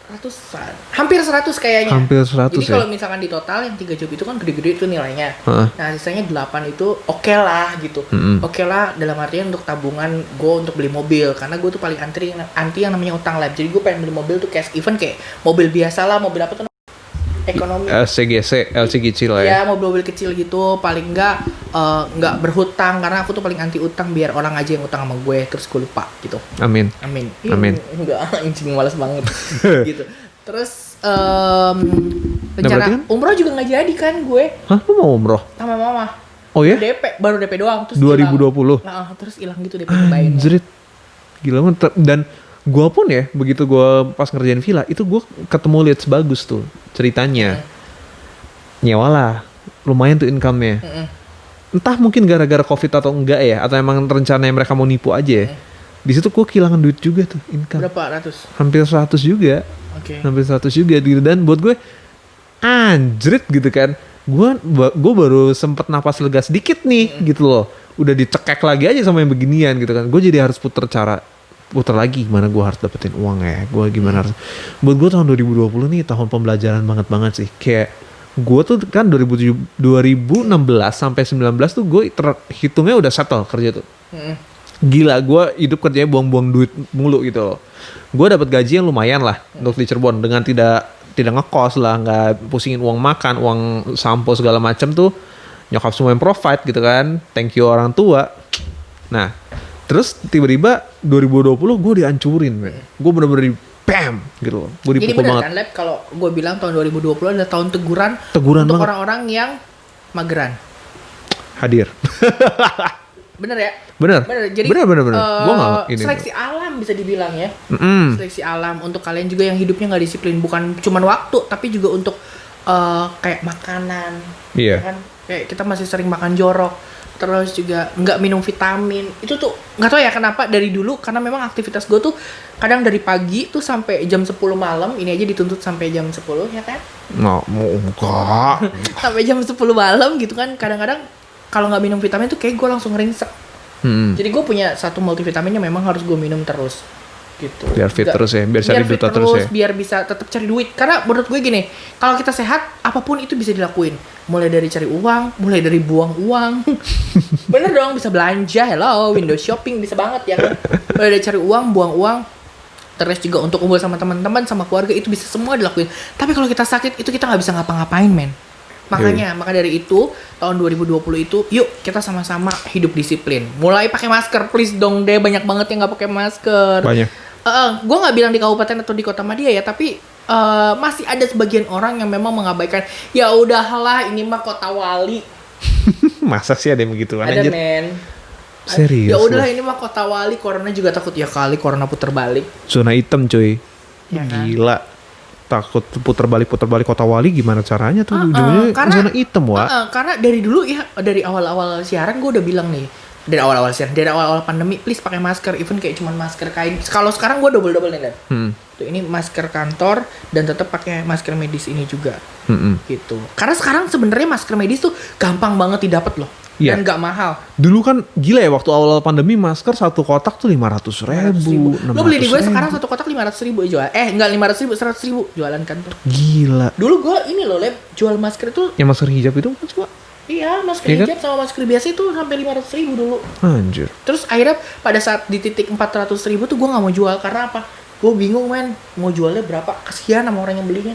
Ratusan. Hampir 100 kayaknya. Hampir 100 Jadi ya? kalau misalkan di total yang 3 job itu kan gede-gede itu nilainya. Nah sisanya 8 itu oke lah gitu. Oke lah dalam artian untuk tabungan gue untuk beli mobil. Karena gue tuh paling anti yang namanya utang lab. Jadi gue pengen beli mobil tuh cash, even kayak mobil biasa lah, mobil apa tuh ekonomi. LC kecil lah ya. Ya mobil-mobil kecil gitu, paling enggak berhutang, karena aku tuh paling anti utang, biar orang aja yang utang sama gue terus gue lupa gitu. Amin. Enggak, anjing malas banget gitu. Terus rencana kan? umroh juga nggak jadi kan gue. Hah, lu mau umroh? Sama mama. Oh ya? Baru DP doang terus 2020. Nah, terus hilang gitu DP kebayain. Anjrit. Gila banget. Dan gue pun ya, begitu gue pas ngerjain villa, itu gue ketemu leads bagus tuh ceritanya. Nyewalah, lumayan tuh income-nya. Entah mungkin gara-gara COVID atau enggak ya, atau emang rencananya mereka mau nipu aja ya. Di situ gue kehilangan duit juga tuh, income. Berapa ratus? Hampir 100 juga. Hampir 100 juga. Dan buat gue, anjrit gitu kan. Gue baru sempet napas lega sedikit nih gitu loh. Udah dicekek lagi aja sama yang beginian gitu kan. Gue jadi harus puter lagi gimana gue harus dapetin uang ya. Gue gimana harus. Buat gue tahun 2020 nih tahun pembelajaran banget sih. Kayak gue tuh kan 2016 sampai 19 tuh gue hitungnya udah settle kerja tuh. Gila, gue hidup kerjanya buang-buang duit mulu gitu loh. Gue dapet gaji yang lumayan lah untuk di Cirebon dengan tidak ngekos lah, nggak pusingin uang makan, uang sampo segala macam tuh nyokap semua yang provide gitu kan. Thank you orang tua. Nah, terus tiba-tiba 2020 gue dihancurin, men. Gue bener-bener bam gitu loh. Gue dipukul banget. Jadi bener kan, Lab, kalau gue bilang tahun 2020 adalah tahun teguran untuk banget. orang-orang yang mageran. Hadir. Bener ya? Bener. Jadi Gue nggak ini. seleksi alam bisa dibilang ya. Seleksi alam untuk kalian juga yang hidupnya nggak disiplin, bukan cuma waktu tapi juga untuk kayak makanan, Iya. ya kan? Kayak kita masih sering makan jorok, terus juga nggak minum vitamin. Itu tuh nggak tahu ya kenapa dari dulu, karena memang aktivitas gue tuh kadang dari pagi tuh sampai jam 10 malam. Ini aja dituntut sampai jam 10 ya kan? Enggak. Sampai jam 10 malam gitu kan. Kadang-kadang kalau nggak minum vitamin tuh kayak gue langsung ringsek. Jadi gue punya satu multivitamin yang memang harus gue minum terus gitu. Biar fit terus ya, biar cari duit terus ya. Biar bisa tetap cari duit. Karena menurut gue gini, kalau kita sehat, apapun itu bisa dilakuin. Mulai dari cari uang, mulai dari buang uang. Bener dong, bisa belanja, hello, window shopping bisa banget ya kan. Mulai dari cari uang, buang uang. Terus juga untuk kumpul sama teman-teman, sama keluarga, itu bisa semua dilakuin. Tapi kalau kita sakit, itu kita nggak bisa ngapa-ngapain, men. Maka dari itu, tahun 2020 itu, yuk kita sama-sama hidup disiplin. Mulai pakai masker, please dong deh, banyak banget yang nggak pakai masker. Banyak. Gue nggak bilang di kabupaten atau di kota Madia ya, tapi masih ada sebagian orang yang memang mengabaikan. Ya udahlah, ini mah kota wali. Masa sih ada yang begitu? Ada men. Serius? Ya udahlah, ini mah kota wali. Corona juga takut ya kali corona puter balik. Zona hitam cuy. Ya kan? Gila. Takut puter balik kota wali, gimana caranya tuh? Ujungnya zona hitam, Wak. Karena dari dulu ya, dari awal-awal siaran gue udah bilang nih, dari awal-awal pandemi, please pakai masker, even kayak cuman masker kain. Kalau sekarang gue double nih, Dan. Tuh, ini masker kantor dan tetap pakai masker medis ini juga. Gitu. Karena sekarang sebenarnya masker medis tuh gampang banget didapat loh. Iya. Dan nggak mahal. Dulu kan gila ya, waktu awal pandemi masker satu kotak tuh 500.000. Lo beli di gue sekarang satu kotak 500.000 jual. Enggak 500.000, 100.000 jualan kantor. Gila. Dulu gue ini loh, jual masker itu. Yang masker hijab itu kan cuma. Iya, masker Iya kan? hijab sama masker biasa itu sampai 500.000 dulu. Anjir. Terus akhirnya pada saat di titik 400.000 tuh gue nggak mau jual. Karena apa? Gue bingung, men, mau jualnya berapa? Kasihan sama orang yang belinya.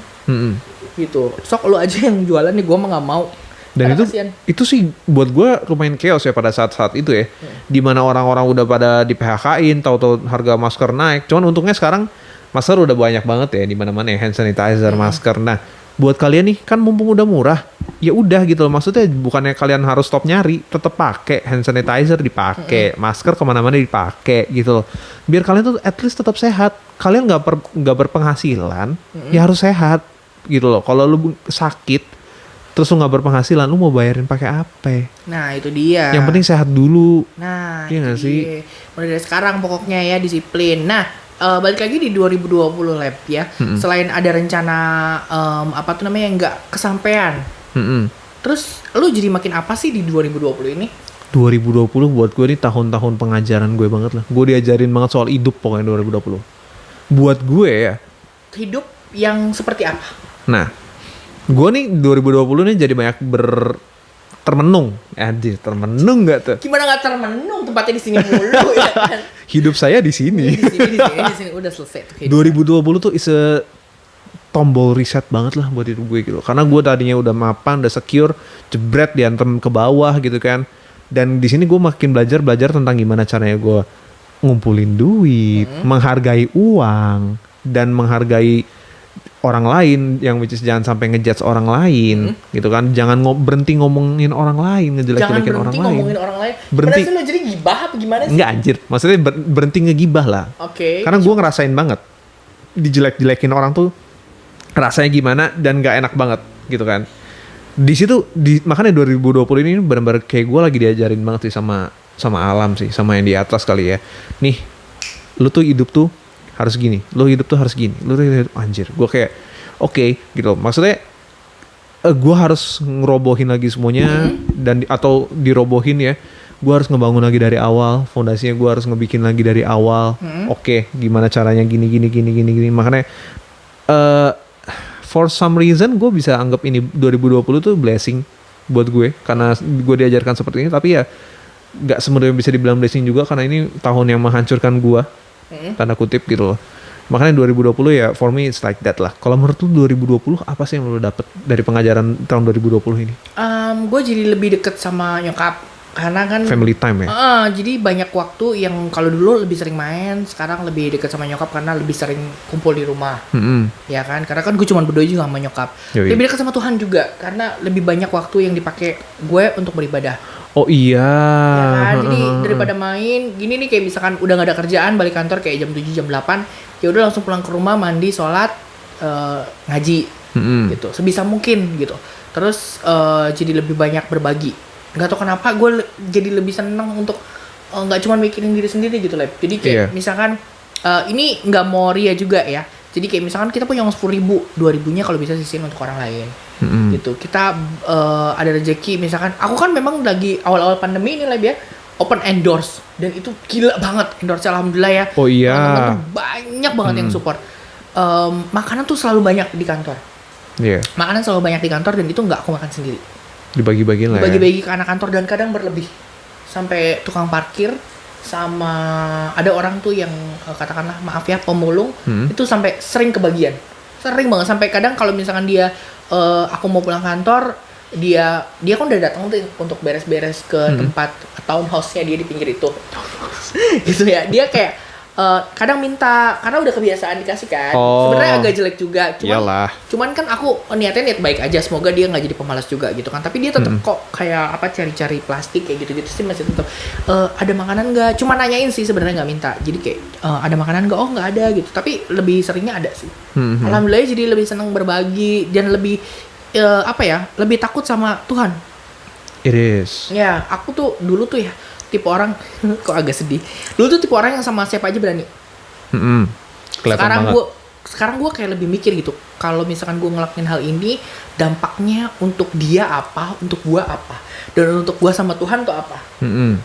Gitu. Sok lo aja yang jualan nih, gue mah nggak mau. Dan Karena itu kasihan. itu sih buat gue lumayan chaos ya pada saat-saat itu ya. Dimana orang-orang udah pada di PHK-in, tahu-tahu harga masker naik. Cuman untungnya sekarang masker udah banyak banget ya di mana-mana ya, hand sanitizer, masker. Nah, buat kalian nih kan mumpung udah murah, ya udah gitu loh. Maksudnya bukannya kalian harus stop nyari, tetap pakai hand sanitizer, dipakai masker kemana-mana dipakai gitu loh. Biar kalian tuh at least tetap sehat. Kalian nggak berpenghasilan, ya harus sehat gitu loh. Kalau lu sakit terus lu nggak berpenghasilan, lu mau bayarin pakai apa? Nah, itu dia. Yang penting sehat dulu. Nah, Iya itu nggak sih? dia. Mulai dari sekarang pokoknya ya, disiplin. Nah, balik lagi di 2020 Lab ya. Selain ada rencana apa tuh namanya yang nggak kesampaian. Terus lu jadi makin apa sih di 2020 ini? 2020 buat gue nih tahun-tahun pengajaran gue banget lah. Gue diajarin banget soal hidup pokoknya 2020. Buat gue ya. Hidup yang seperti apa? Nah, gue nih 2020 nih jadi banyak termenung. Anjir, termenung gak tuh? Gimana nggak termenung, tempatnya di sini mulu ya kan? Hidup saya di sini. Di sini udah selesai tuh kehidupan. 2020 tuh is a tombol reset banget lah buat hidup gue gitu. Karena gue tadinya udah mapan, udah secure, jebret diantem ke bawah gitu kan. Dan di sini gue makin belajar tentang gimana caranya gue ngumpulin duit, menghargai uang, dan menghargai orang lain, yang which is jangan sampai ngejudge orang lain gitu kan. Jangan berhenti ngomongin orang lain, ngejelek-jelekin orang lain. Ngomongin orang lain. Berhenti. Gimana sih lo jadi gibah apa gimana sih? Enggak anjir, maksudnya berhenti ngegibah lah. Oke. Karena gue ngerasain banget dijelek-jelekin orang tuh rasanya gimana dan gak enak banget gitu kan. Di situ makanya 2020 ini benar-benar kayak gue lagi diajarin banget sih sama alam sih, sama yang di atas kali ya. Nih, lu tuh hidup tuh harus gini, lu hidup tuh harus gini, lu tuh hidup, anjir. Gue kayak oke, gitu. Maksudnya gue harus ngerobohin lagi semuanya dan atau dirobohin ya. Gue harus ngebangun lagi dari awal, fondasinya gue harus ngebikin lagi dari awal. Oke, gimana caranya gini. Makanya for some reason gue bisa anggap ini 2020 tuh blessing buat gue karena gue diajarkan seperti ini. Tapi ya nggak semuanya bisa dibilang blessing juga karena ini tahun yang menghancurkan gue, tanda kutip gitu loh. Makanya 2020 ya for me it's like that lah. Kalau menurut lu 2020 apa sih yang lu dapet dari pengajaran tahun 2020 ini? Gue jadi lebih deket sama nyokap karena kan Family time ya. jadi banyak waktu yang kalau dulu lebih sering main, sekarang lebih deket sama nyokap karena lebih sering kumpul di rumah. Ya kan, karena kan gue cuma berdua juga sama nyokap. Yoi. Lebih deket sama Tuhan juga karena lebih banyak waktu yang dipakai gue untuk beribadah. Oh iya. Ya kan, jadi daripada main gini nih, kayak misalkan udah gak ada kerjaan, balik kantor kayak jam 7 jam 8, ya udah langsung pulang ke rumah, mandi, sholat, ngaji. gitu, sebisa mungkin gitu. Terus jadi lebih banyak berbagi. Nggak tahu kenapa gue jadi lebih seneng untuk nggak cuma mikirin diri sendiri gitu, Leb. Jadi kayak misalkan ini nggak mau ria juga ya. Jadi kayak misalkan kita punya uang 10.000, 2.000-nya kalau bisa sisihin untuk orang lain. Gitu. Kita ada rezeki, misalkan aku kan memang lagi awal-awal pandemi ini, Leb, ya, open endorse, dan itu gila banget endorse, alhamdulillah ya. Oh iya. Teman-teman tuh banyak banget yang support. Makanan tuh selalu banyak di kantor. Iya. Makanan selalu banyak di kantor, dan itu nggak aku makan sendiri. Dibagi-bagiin lah. Dibagi-bagi ke anak kantor, dan kadang berlebih. Sampai tukang parkir sama ada orang tuh yang katakanlah maaf ya pemulung, itu sampai sering kebagian. Sering banget, sampai kadang kalau misalkan dia aku mau pulang kantor, dia kan udah datang tuh untuk beres-beres ke tempat townhouse-nya dia di pinggir itu. Gitu ya. Dia kayak kadang minta karena udah kebiasaan dikasih kan. Sebenarnya agak jelek juga. Cuman kan aku niatnya niat baik aja, semoga dia nggak jadi pemalas juga gitu kan. Tapi dia tetap kok kayak apa cari-cari plastik kayak gitu-gitu sih, masih tetap ada makanan nggak? Cuma nanyain sih, sebenarnya nggak minta. Jadi kayak ada makanan nggak? Oh nggak ada gitu. Tapi lebih seringnya ada sih. Alhamdulillah, jadi lebih senang berbagi dan lebih lebih takut sama Tuhan. It is. Ya, aku tuh dulu tuh ya tipe orang kok agak sedih. Dulu tuh tipe orang yang sama siapa aja berani. Sekarang gue kayak lebih mikir gitu. Kalau misalkan gue ngelakuin hal ini, dampaknya untuk dia apa, untuk gue apa, dan untuk gue sama Tuhan tuh apa.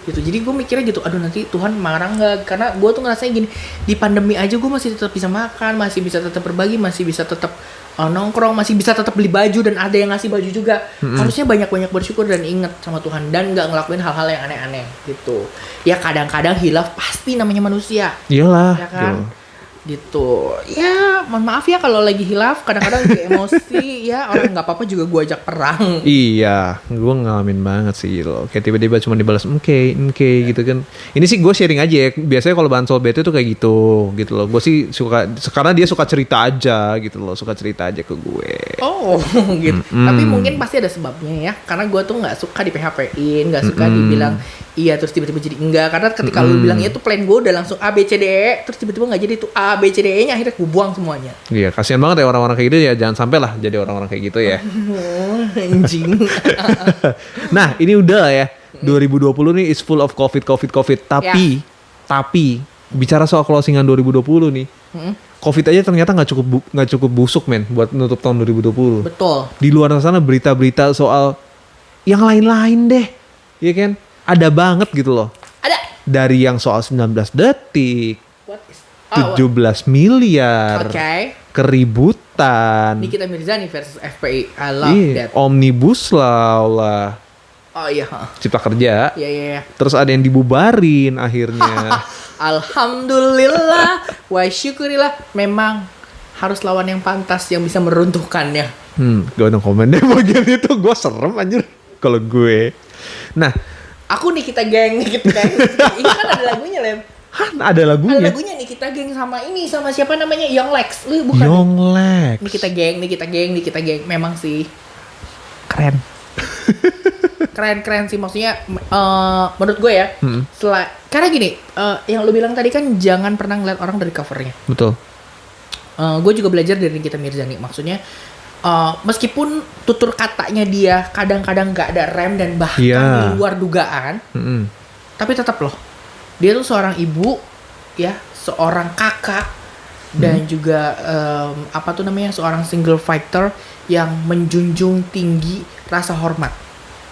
Gitu. Jadi gue mikirnya gitu. Aduh, nanti Tuhan marah nggak? Karena gue tuh ngerasanya gini, di pandemi aja gue masih tetap bisa makan, masih bisa tetap berbagi, masih bisa tetap nongkrong, masih bisa tetap beli baju, dan ada yang ngasih baju juga. Harusnya banyak-banyak bersyukur dan inget sama Tuhan, dan nggak ngelakuin hal-hal yang aneh-aneh gitu. Ya kadang-kadang hilaf, pasti namanya manusia. Iyalah. Ya kan? Gitu. Ya mohon maaf ya kalau lagi hilaf, kadang-kadang kayak emosi. Ya orang nggak apa-apa juga gue ajak perang. Iya, gue ngalamin banget sih loh. Kayak tiba-tiba cuma dibalas oke gitu kan. Ini sih gue sharing aja ya. Biasanya kalau bahan bete tuh kayak gitu loh. Gue sih suka, karena dia suka cerita aja gitu loh. Suka cerita aja ke gue. Oh gitu. Tapi mungkin pasti ada sebabnya ya. Karena gue tuh nggak suka di PHP-in, nggak suka dibilang iya terus tiba-tiba jadi enggak. Karena ketika lu bilang iya tuh plan gue udah langsung A B C D E, terus tiba-tiba nggak jadi tuh A B C D E nya, akhirnya gue buang semuanya. Iya, kasihan banget ya orang-orang kayak gitu ya. Jangan sampai lah jadi orang-orang kayak gitu ya. Anjing. Nah ini udah lah ya, 2020 nih is full of COVID. Tapi bicara soal closingan 2020 nih, COVID aja ternyata nggak cukup busuk men buat nutup tahun 2020. Betul. Di luar sana berita-berita soal yang lain-lain deh, ya kan? Ada banget gitu loh. Ada. Dari yang soal 19 detik, 17 miliar, keributan. Nikita Mirzani versus FPI, I love that. Omnibus Law lah. Oh iya. Cipta kerja. Iya. Terus ada yang dibubarin akhirnya. Alhamdulillah, wa syukurillah. Memang harus lawan yang pantas yang bisa meruntuhkannya. Gak ada komen deh bagian itu. Gue serem anjir kalau gue. Nah, aku Nikita Gang. Ini kan ada lagunya, Lem. Hah, ada lagunya? Ada lagunya Nikita Gang sama siapa namanya? Young Lex. Bukan. Young Lex. Nikita Gang. Memang sih keren. keren sih, maksudnya menurut gue ya. Karena gini, yang lu bilang tadi kan jangan pernah ngeliat orang dari covernya. Betul. Gue juga belajar dari Nikita Mirzani. Maksudnya meskipun tutur katanya dia kadang-kadang gak ada rem dan bahkan di luar dugaan, tapi tetap loh, dia tuh seorang ibu, ya, seorang kakak, dan juga seorang single fighter yang menjunjung tinggi rasa hormat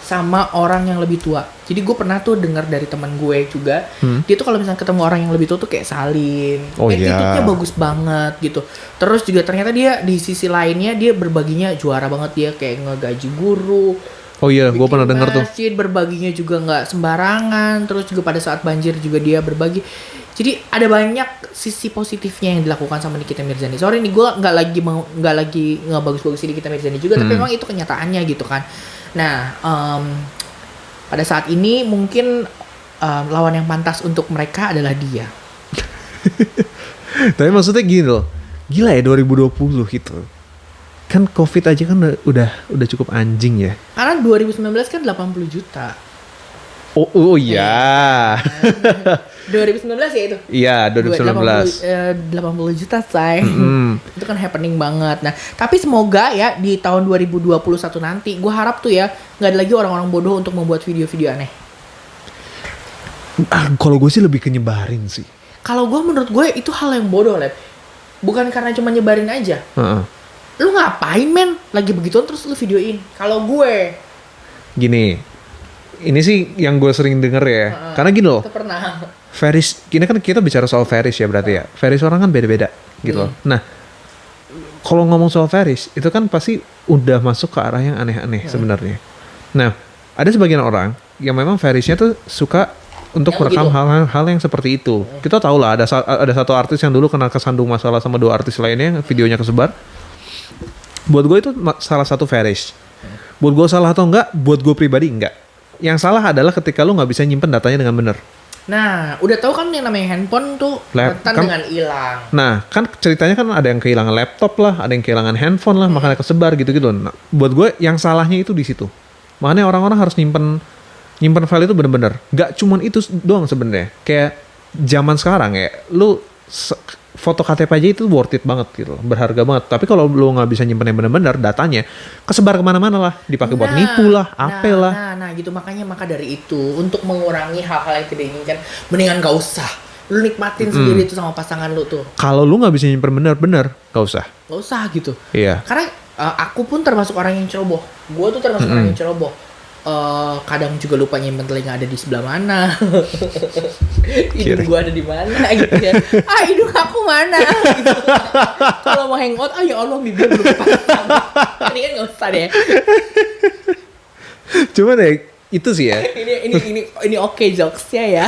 sama orang yang lebih tua. Jadi gue pernah tuh dengar dari teman gue juga, dia tuh kalau misalnya ketemu orang yang lebih tua tuh kayak salin, attitude-nya bagus banget gitu. Terus juga ternyata dia di sisi lainnya dia berbaginya juara banget, dia kayak ngegaji guru. Oh iya, gue pernah dengar tuh. Berbaginya juga nggak sembarangan. Terus juga pada saat banjir juga dia berbagi. Jadi ada banyak sisi positifnya yang dilakukan sama Nikita Mirzani. Sorry nih, gue nggak lagi ngebagus-bagusin Nikita Mirzani juga, tapi memang itu kenyataannya gitu kan. Nah, pada saat ini mungkin lawan yang pantas untuk mereka adalah dia. Tapi maksudnya gini loh, gila ya 2020 gitu. Kan COVID aja kan udah cukup anjing ya. Karena 2019 kan 80 juta. Oh iya. 2019 ya itu? Iya, 2019. 80 juta say. Itu kan happening banget. Nah, tapi semoga ya di tahun 2021 nanti, gue harap tuh ya nggak ada lagi orang-orang bodoh untuk membuat video-video aneh. Kalau gue sih lebih ke nyebarin sih. Kalau gue, menurut gue itu hal yang bodoh, Lep. Bukan karena cuma nyebarin aja. Lu ngapain, men? Lagi begituan terus lu videoin. Kalau gue gini, ini sih yang gue sering denger ya. Karena gini loh, itu pernah. Fetish, gini kan kita bicara soal fetish ya berarti ya. Fetish orang kan beda-beda gitu loh. Nah, kalau ngomong soal fetish, itu kan pasti udah masuk ke arah yang aneh-aneh sebenarnya. Nah, ada sebagian orang yang memang fetishnya tuh suka untuk Yang merekam gitu. hal-hal yang seperti itu. Kita tahu lah ada satu artis yang dulu kena kesandung masalah sama 2 artis lainnya, videonya kesebar. Buat gue itu salah satu fetish. Buat gue salah atau enggak? Buat gue pribadi enggak. Yang salah adalah ketika lu nggak bisa nyimpen datanya dengan benar. Nah, udah tahu kan yang namanya handphone tuh rentan kan- dengan hilang. Nah, kan ceritanya kan ada yang kehilangan laptop lah, ada yang kehilangan handphone lah, makanya kesebar gitu-gitu. Nah, buat gue yang salahnya itu di situ. Makanya orang-orang harus nyimpen file itu bener-bener. Gak cuman itu doang sebenarnya. Kayak zaman sekarang ya, lu foto KTP aja itu worth it banget gitu, berharga banget. Tapi kalau lu nggak bisa nyimpen yang bener-bener datanya, kesebar kemana-mana lah, dipakai buat nipu lah, apel lah. Nah, gitu maka dari itu untuk mengurangi hal-hal yang tidak diinginkan, mendingan gak usah. Lu nikmatin sendiri tuh sama pasangan lu tuh. Kalau lu nggak bisa nyimpen bener-bener, gak usah. Gak usah gitu. Iya. Karena aku pun termasuk orang yang ceroboh. Gue tuh termasuk orang yang ceroboh. Kadang juga lupa nyimpen telinga ada di sebelah mana. Hidung gue ada di mana gitu ya. Hidung aku mana gitu. Kalau mau hangout, ya Allah bibir belum pasang. Ini kan gak usah deh. Cuman ya itu sih ya. Ini oke jokesnya ya.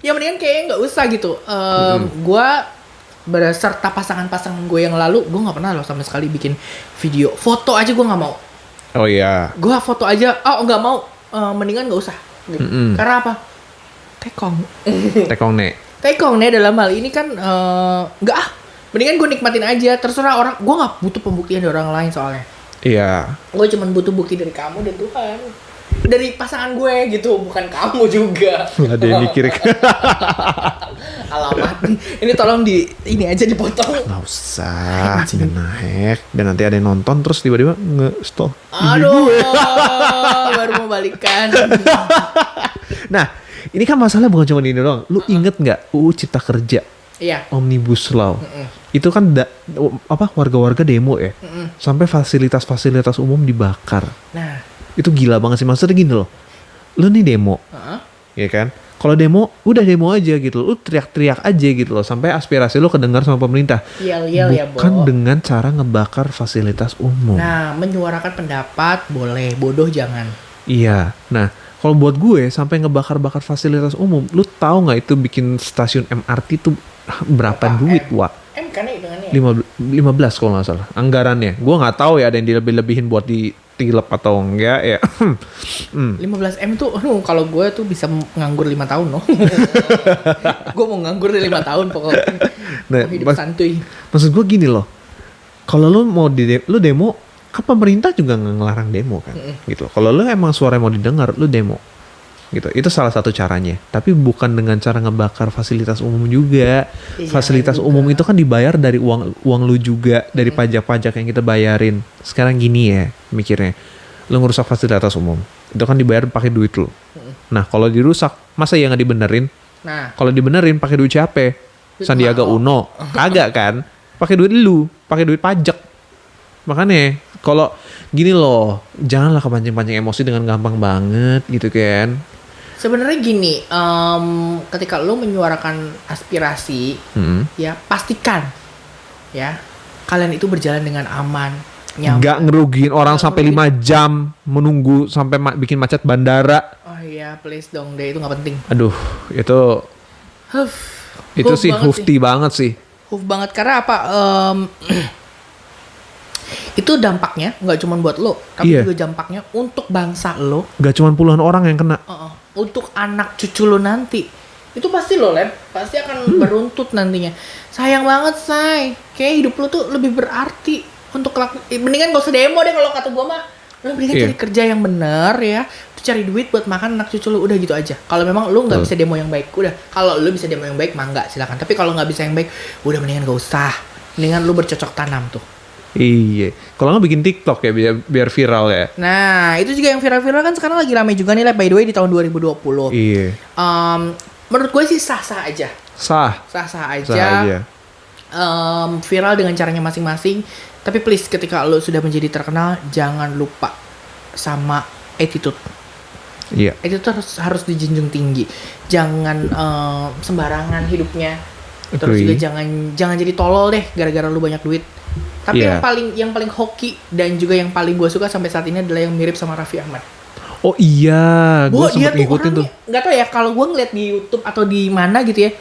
Ya mendingan kayaknya nggak usah gitu. Gue beserta pasangan-pasangan gue yang lalu, gue nggak pernah loh sama sekali bikin video. Foto aja gue nggak mau. Oh iya. Gue foto aja, nggak mau. Mendingan nggak usah. Gitu. Karena apa? Tekong. Tekong nih dalam hal ini kan nggak Mendingan gue nikmatin aja. Terserah orang. Gue nggak butuh pembuktian dari orang lain soalnya. Iya. Gue cuma butuh bukti dari kamu dan Tuhan. Dari pasangan gue gitu, bukan kamu juga. Ada yang mikir. Alamat. Ini tolong ini aja dipotong. Nggak usah, naik. Dan nanti ada yang nonton terus tiba-tiba nge-stop. Aduh, baru mau balikan. Nah, ini kan masalah bukan cuma ini doang. Lu inget nggak UU Cipta Kerja? Iya. Omnibus Law. Itu kan warga-warga demo ya. Sampai fasilitas-fasilitas umum dibakar. Nah, itu gila banget sih, maksudnya gini loh. Lu nih demo. Ya kan? Kalau demo, udah demo aja gitu. Lu teriak-teriak aja gitu loh sampai aspirasi lu kedengar sama pemerintah. Yel-yel ya, Bo. Bukan dengan cara ngebakar fasilitas umum. Nah, menyuarakan pendapat boleh, bodoh jangan. Iya. Nah, kalau buat gue sampai ngebakar-bakar fasilitas umum, lu tahu nggak itu bikin stasiun MRT tuh berapa duit, Wak? Kan hitungannya. 15 kalau nggak salah anggarannya. Gue nggak tahu ya ada yang dilebih-lebihin buat ditilep atau enggak ya. 15M tuh, kalau gue tuh bisa nganggur 5 tahun loh. Gue mau nganggur 5 tahun pokoknya. Nah, mau hidup santuy. Maksud gue gini loh. Kalau lu mau lu demo, kan pemerintah juga nggak ngelarang demo kan, gitu. Kalau lu emang suara mau didengar, lu demo, gitu. Itu salah satu caranya. Tapi bukan dengan cara ngebakar fasilitas umum juga. Iya, Fasilitas juga. umum itu kan dibayar dari uang lu juga, dari pajak-pajak yang kita bayarin. Sekarang gini ya mikirnya, lu ngerusak fasilitas umum, itu kan dibayar pakai duit lu. Nah kalau dirusak, masa ya nggak dibenerin? Nah, Kalau dibenerin pakai duit siapa? Sandiaga Uno? Kagak kan? Pakai duit lu, pakai duit pajak. Makanya kalau gini loh, janganlah kepancing-pancing emosi dengan gampang banget gitu kan. sebenarnya gini, ketika lo menyuarakan aspirasi, ya pastikan ya kalian itu berjalan dengan aman, nyaman. Nggak ngerugiin orang sampai 5 jam menunggu sampai bikin macet bandara. Oh iya, please dong deh, itu nggak penting. Aduh, itu sih hufti banget sih. Huf banget karena apa? Itu dampaknya nggak cuma buat lo, tapi Iya. juga dampaknya untuk bangsa lo, Gak cuma puluhan orang yang kena. untuk anak cucu lo nanti. Itu pasti lo, Lem, pasti akan beruntut nantinya. Sayang banget, say. Kayak hidup lo tuh lebih berarti untuk mendingan gak usah demo deh kalau kata gua mah. Lo mendingan Iya. cari kerja yang bener ya. cari duit buat makan anak cucu lu, udah gitu aja. Kalau memang lu nggak bisa demo yang baik, udah. Kalau lu bisa demo yang baik, mangga silakan. Tapi kalau nggak bisa yang baik, udah mendingan gak usah. Mendingan lu bercocok tanam tuh. Iya. Kalau nggak bikin TikTok ya biar viral ya. Nah, itu juga yang viral-viral kan sekarang lagi rame juga nih, by the way, di tahun 2020. Iya. Menurut gue sih sah-sah aja. Sah-sah aja. Viral dengan caranya masing-masing. Tapi please, ketika lo sudah menjadi terkenal, jangan lupa sama attitude. Iya. Attitude harus dijunjung tinggi. Jangan sembarangan hidupnya. Terus juga jangan jadi tolol deh gara-gara lu banyak duit. Tapi yang paling hoki dan juga yang paling gue suka sampai saat ini adalah yang mirip sama Raffi Ahmad. Oh iya, gue sempet ngikutin tuh. Gak tau ya, kalau gue ngeliat di YouTube atau di mana gitu ya,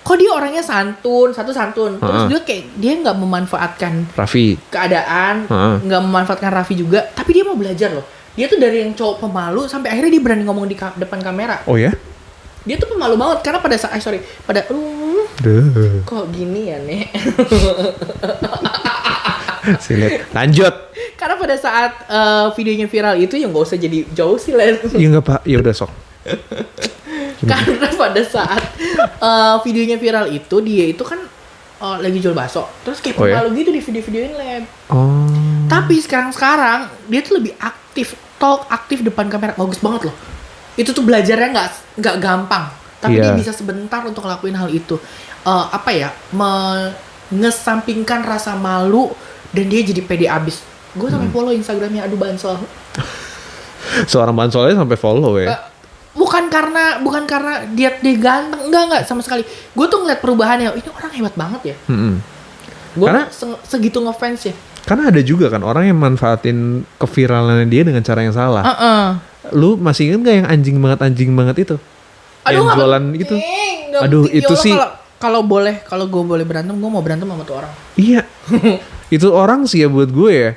kok dia orangnya santun. Terus juga kayak dia nggak memanfaatkan Raffi keadaan, nggak memanfaatkan Raffi juga, tapi dia mau belajar loh. Dia tuh dari yang cowok pemalu sampai akhirnya dia berani ngomong di depan kamera. Oh ya? Dia tuh pemalu banget karena kok gini ya nek. Silet. Lanjut. Karena pada saat videonya viral itu ya nggak usah jadi jauh sih Len. Iya nggak pak, ya udah sok. Karena pada saat videonya viral itu dia itu kan lagi jual bakso, terus kayak pemalu gitu di video-videoin Len. Oh. Tapi sekarang dia tuh lebih aktif depan kamera, bagus banget loh. Itu tuh belajarnya nggak gampang, tapi dia bisa sebentar untuk ngelakuin hal itu. Mengesampingkan rasa malu dan dia jadi pede abis. Gue sampai follow Instagramnya Adu Bansol. Seorang bansolnya sampai follow ya? Bukan karena dia ganteng, enggak sama sekali. Gue tuh ngeliat perubahannya, ini orang hebat banget ya. Gue segitu ngefans ya. Karena ada juga kan orang yang manfaatin keviralannya dia dengan cara yang salah. Lu masih inget gak yang anjing banget itu? Aduh, yang jualan gitu. Aduh, itu sih. Kalau gue boleh berantem, gue mau berantem sama tuh orang. Iya. Itu orang sih ya buat gue ya.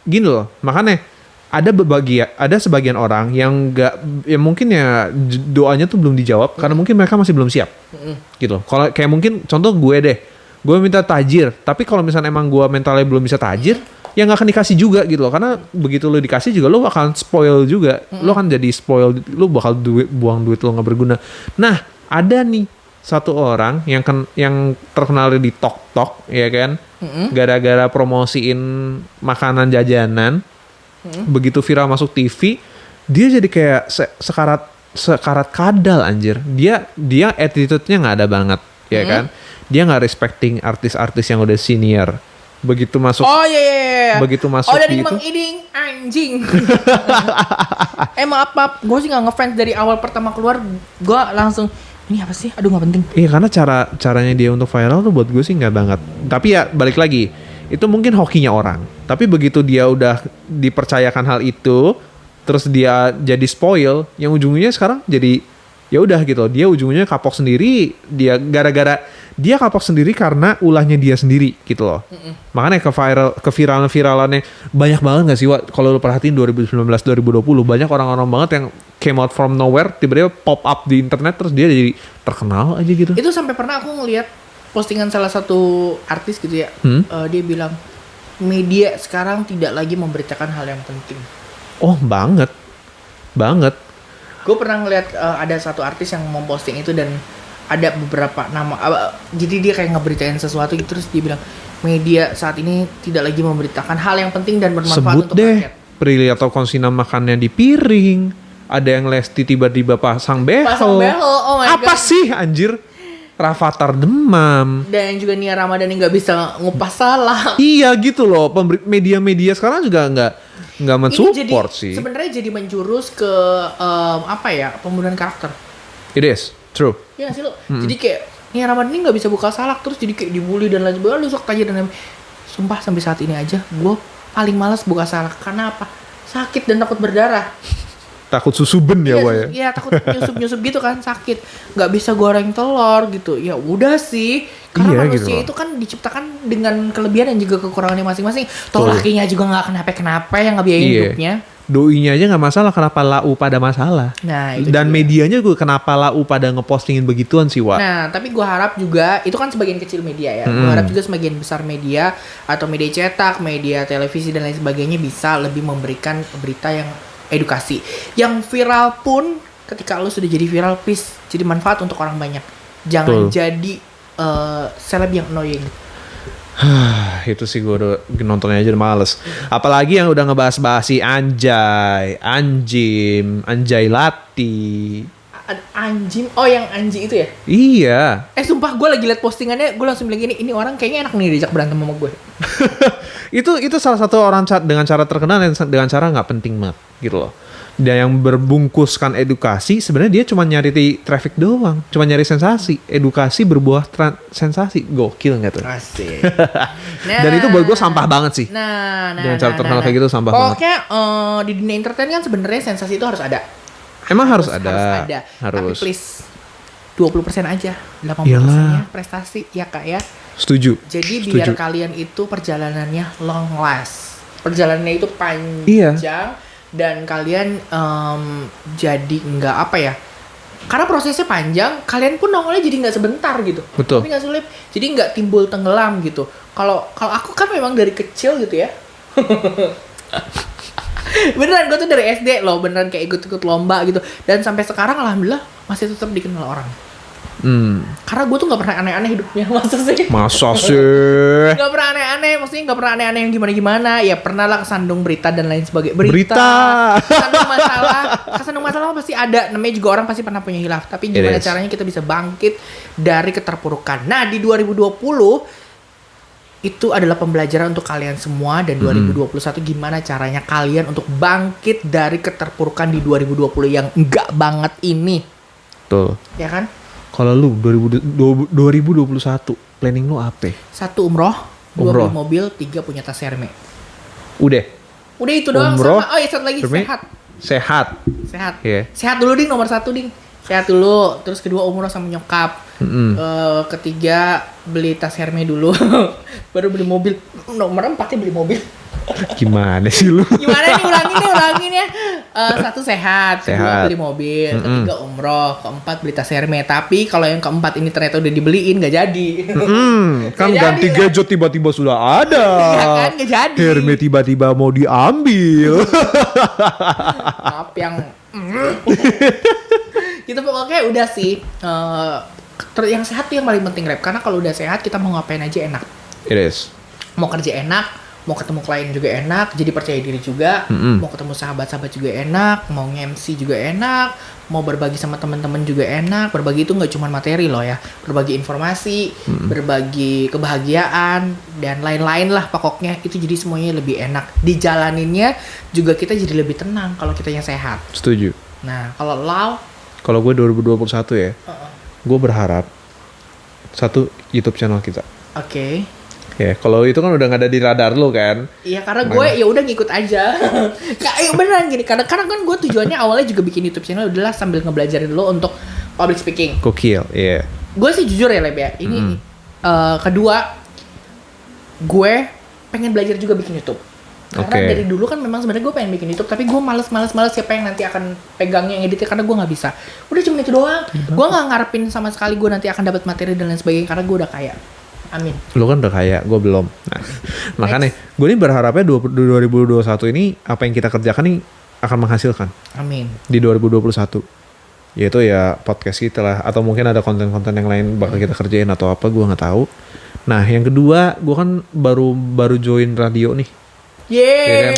Gini loh, makanya ada sebagian orang yang mungkin ya doanya tuh belum dijawab karena mungkin mereka masih belum siap. Gitu. Kalau kayak mungkin contoh gue deh. Gue minta tajir, tapi kalau misalnya emang gue mentalnya belum bisa tajir, ya nggak akan dikasih juga gitu loh. Karena begitu lo dikasih juga lo akan spoil juga. Lo akan jadi spoil, lo bakal buang duit lo nggak berguna. Nah, ada nih satu orang yang terkenal di TikTok ya kan, gara-gara promosiin makanan jajanan, begitu viral masuk TV, dia jadi kayak sekarat kadal anjir. Dia attitude-nya nggak ada banget ya kan. Dia nggak respecting artis-artis yang udah senior. Begitu masuk. Oh iya. Begitu masuk dari gitu. Mang Iding anjing. Maaf, gue sih nggak ngefans dari awal pertama keluar. Gue langsung ini apa sih? Aduh nggak penting. Iya karena caranya dia untuk viral tuh buat gue sih nggak banget. Tapi ya balik lagi, itu mungkin hokinya orang. Tapi begitu dia udah dipercayakan hal itu, terus dia jadi spoil, yang ujungnya sekarang jadi ya udah gitu. Dia ujungnya kapok sendiri. Dia gara-gara dia kapok sendiri karena ulahnya dia sendiri gitu loh. Makanya keviralannya banyak banget gak sih Wak? Kalau lu perhatiin 2019-2020 banyak orang-orang banget yang came out from nowhere, tiba-tiba pop up di internet terus dia jadi terkenal aja gitu. Itu sampai pernah aku ngeliat postingan salah satu artis gitu ya. Dia bilang media sekarang tidak lagi memberitakan hal yang penting. Oh banget. Gue pernah ngeliat ada satu artis yang memposting itu dan ada beberapa nama, jadi dia kayak ngeberitain sesuatu gitu, terus dia bilang media saat ini tidak lagi memberitakan hal yang penting dan bermanfaat untuk rakyat. Prilly atau Konsina makannya di piring, ada yang Lesti tiba-tiba pasang behel. Oh my apa God. sih anjir? Rafathar demam. Dan juga Nia Ramadhani nggak bisa ngupas salah. Iya gitu loh, media-media sekarang juga nggak mensupport sih. Sebenarnya jadi menjurus ke pembunuhan karakter. It is true. Iya sih lo. Jadi kayak Nia Ramadhani nggak bisa buka salak, terus jadi kayak dibully dan lain sebagainya. Lu sok tajir dan lain. Sumpah sampai saat ini aja gue paling malas buka salak karena apa? Sakit dan takut berdarah. Takut susuben ya Wak ya? Iya takut nyusup gitu kan, sakit. Nggak bisa goreng telur gitu. Ya udah sih. Karena manusia gitu itu kan diciptakan dengan kelebihan dan juga kekurangannya masing-masing. Toh lakinya juga nggak kenapa-kenapa yang ngebiayain hidupnya. Doinya aja nggak masalah, kenapa lau pada masalah. Nah, itu dan juga. Medianya gue kenapa lau pada ngepostingin begituan sih Wak. Nah tapi gue harap juga itu kan sebagian kecil media ya. Gue harap juga sebagian besar media atau media cetak, media televisi dan lain sebagainya bisa lebih memberikan berita yang edukasi. Yang viral pun ketika lu sudah jadi viral, please jadi manfaat untuk orang banyak. Jangan jadi seleb yang annoying. Itu sih gue udah nontonnya aja udah males. Apalagi yang udah ngebahas-bahas si Anjay, Anjim, Anjay Lati. Anjing, oh yang Anji itu ya? Iya. Sumpah gue lagi liat postingannya, gue langsung bilang gini, ini orang kayaknya enak nih diajak berantem sama gue. itu salah satu orang dengan cara terkenal dan dengan cara nggak penting banget gitu loh. Dan yang berbungkuskan edukasi sebenarnya dia cuma nyari traffic doang, cuma nyari sensasi. Edukasi berbuah sensasi, gokil nggak tuh? Asik. Dan itu buat gue sampah banget sih. Dengan cara terkenal kayak gitu sampah banget. Pokoknya di dunia entertain kan sebenarnya sensasi itu harus ada. Emang harus ada. Tapi please 20% aja, 80%-nya prestasi ya Kak ya. Setuju. Jadi biar kalian itu perjalanannya long last. Perjalanannya itu panjang. Iya. Dan kalian jadi nggak apa ya? Karena prosesnya panjang, kalian pun nongolnya jadi nggak sebentar gitu. Betul. Tapi nggak sulit. Jadi nggak timbul tenggelam gitu. Kalau aku kan memang dari kecil gitu ya. Beneran gue tuh dari SD loh, beneran kayak ikut-ikut lomba gitu. Dan sampai sekarang alhamdulillah masih tetap dikenal orang. Karena gue tuh gak pernah aneh-aneh hidupnya. Masa sih? Gak pernah aneh-aneh. Maksudnya gak pernah aneh-aneh yang gimana-gimana. Ya pernah lah kesandung berita dan lain sebagainya. Berita. Kesandung masalah pasti ada. Namanya juga orang pasti pernah punya hilaf. Tapi gimana caranya kita bisa bangkit dari keterpurukan. Nah di 2020 itu adalah pembelajaran untuk kalian semua. Dan 2021 gimana caranya kalian untuk bangkit dari keterpurukan di 2020 yang enggak banget ini. Betul. Ya kan? Kalau lu 2021 planning lu apa? 1 umroh, 2 beli mobil, 3 punya tas Hermes. Udah itu doang. Umroh, sama. Oh ya satu lagi sehat. Yeah. Sehat dulu Ding, nomor 1 Ding. Sehat dulu, terus kedua umroh sama nyokap. Ketiga beli tas Hermes dulu. Baru beli mobil. Nomor 4 beli mobil. Gimana sih lu? Gimana nih ulangin ya. 1 sehat, kedua beli mobil, ketiga umroh, keempat beli tas Hermes. Tapi kalau yang keempat ini ternyata udah dibeliin gak jadi. Kan ganti gadget tiba-tiba sudah ada. Ya kan gak jadi. Hermes tiba-tiba mau diambil. Maaf yang gitu pokoknya udah sih. Yang sehat tuh yang paling penting Rep. Karena kalau udah sehat kita mau ngapain aja enak. It is. Mau kerja enak, mau ketemu klien juga enak, jadi percaya diri juga, mau ketemu sahabat-sahabat juga enak, mau nge-MC juga enak, mau berbagi sama teman-teman juga enak. Berbagi itu nggak cuma materi loh ya, berbagi informasi, berbagi kebahagiaan dan lain-lain lah pokoknya. Itu jadi semuanya lebih enak. Dijalaninnya juga kita jadi lebih tenang kalau kitanya sehat. Setuju. Nah kalau gue 2021 ya, gue berharap 1 YouTube channel kita. Oke. Ya, kalau itu kan udah nggak ada di radar lo kan? Iya, karena gue ya udah ngikut aja. Kayak beneran gini, karena kan gue tujuannya awalnya juga bikin YouTube channel adalah sambil ngebelajarin lo untuk public speaking. Gokil, iya. Gue sih jujur ya Leb ya, ini kedua gue pengen belajar juga bikin YouTube. Karena dari dulu kan memang sebenarnya gue pengen bikin YouTube, tapi gue males siapa yang nanti akan pegangnya ngeditnya karena gue nggak bisa. Udah cuma itu doang. Gue nggak ngarepin sama sekali gue nanti akan dapat materi dan lain sebagainya karena gue udah kaya. Amin. Lu kan udah kaya, gue belum. Nah, makanya gue nih berharapnya 2021 ini apa yang kita kerjakan nih akan menghasilkan. Amin. Di 2021. Yaitu ya podcast kita lah, atau mungkin ada konten-konten yang lain bakal kita kerjain atau apa, gue nggak tahu. Nah, yang kedua, gue kan baru join radio nih. Yeay, ya kan?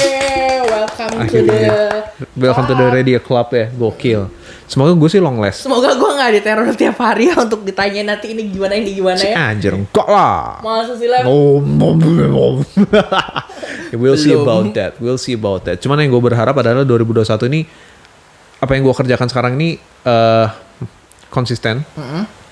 welcome to the radio club ya, gokil. Semoga gue sih long last. Semoga gue gak diteror tiap hari ya untuk ditanya nanti ini gimana ya. Anjir, enggak lah. Masa sih Lem? We'll see about that. Cuman yang gue berharap adalah 2021 ini apa yang gue kerjakan sekarang ini konsisten,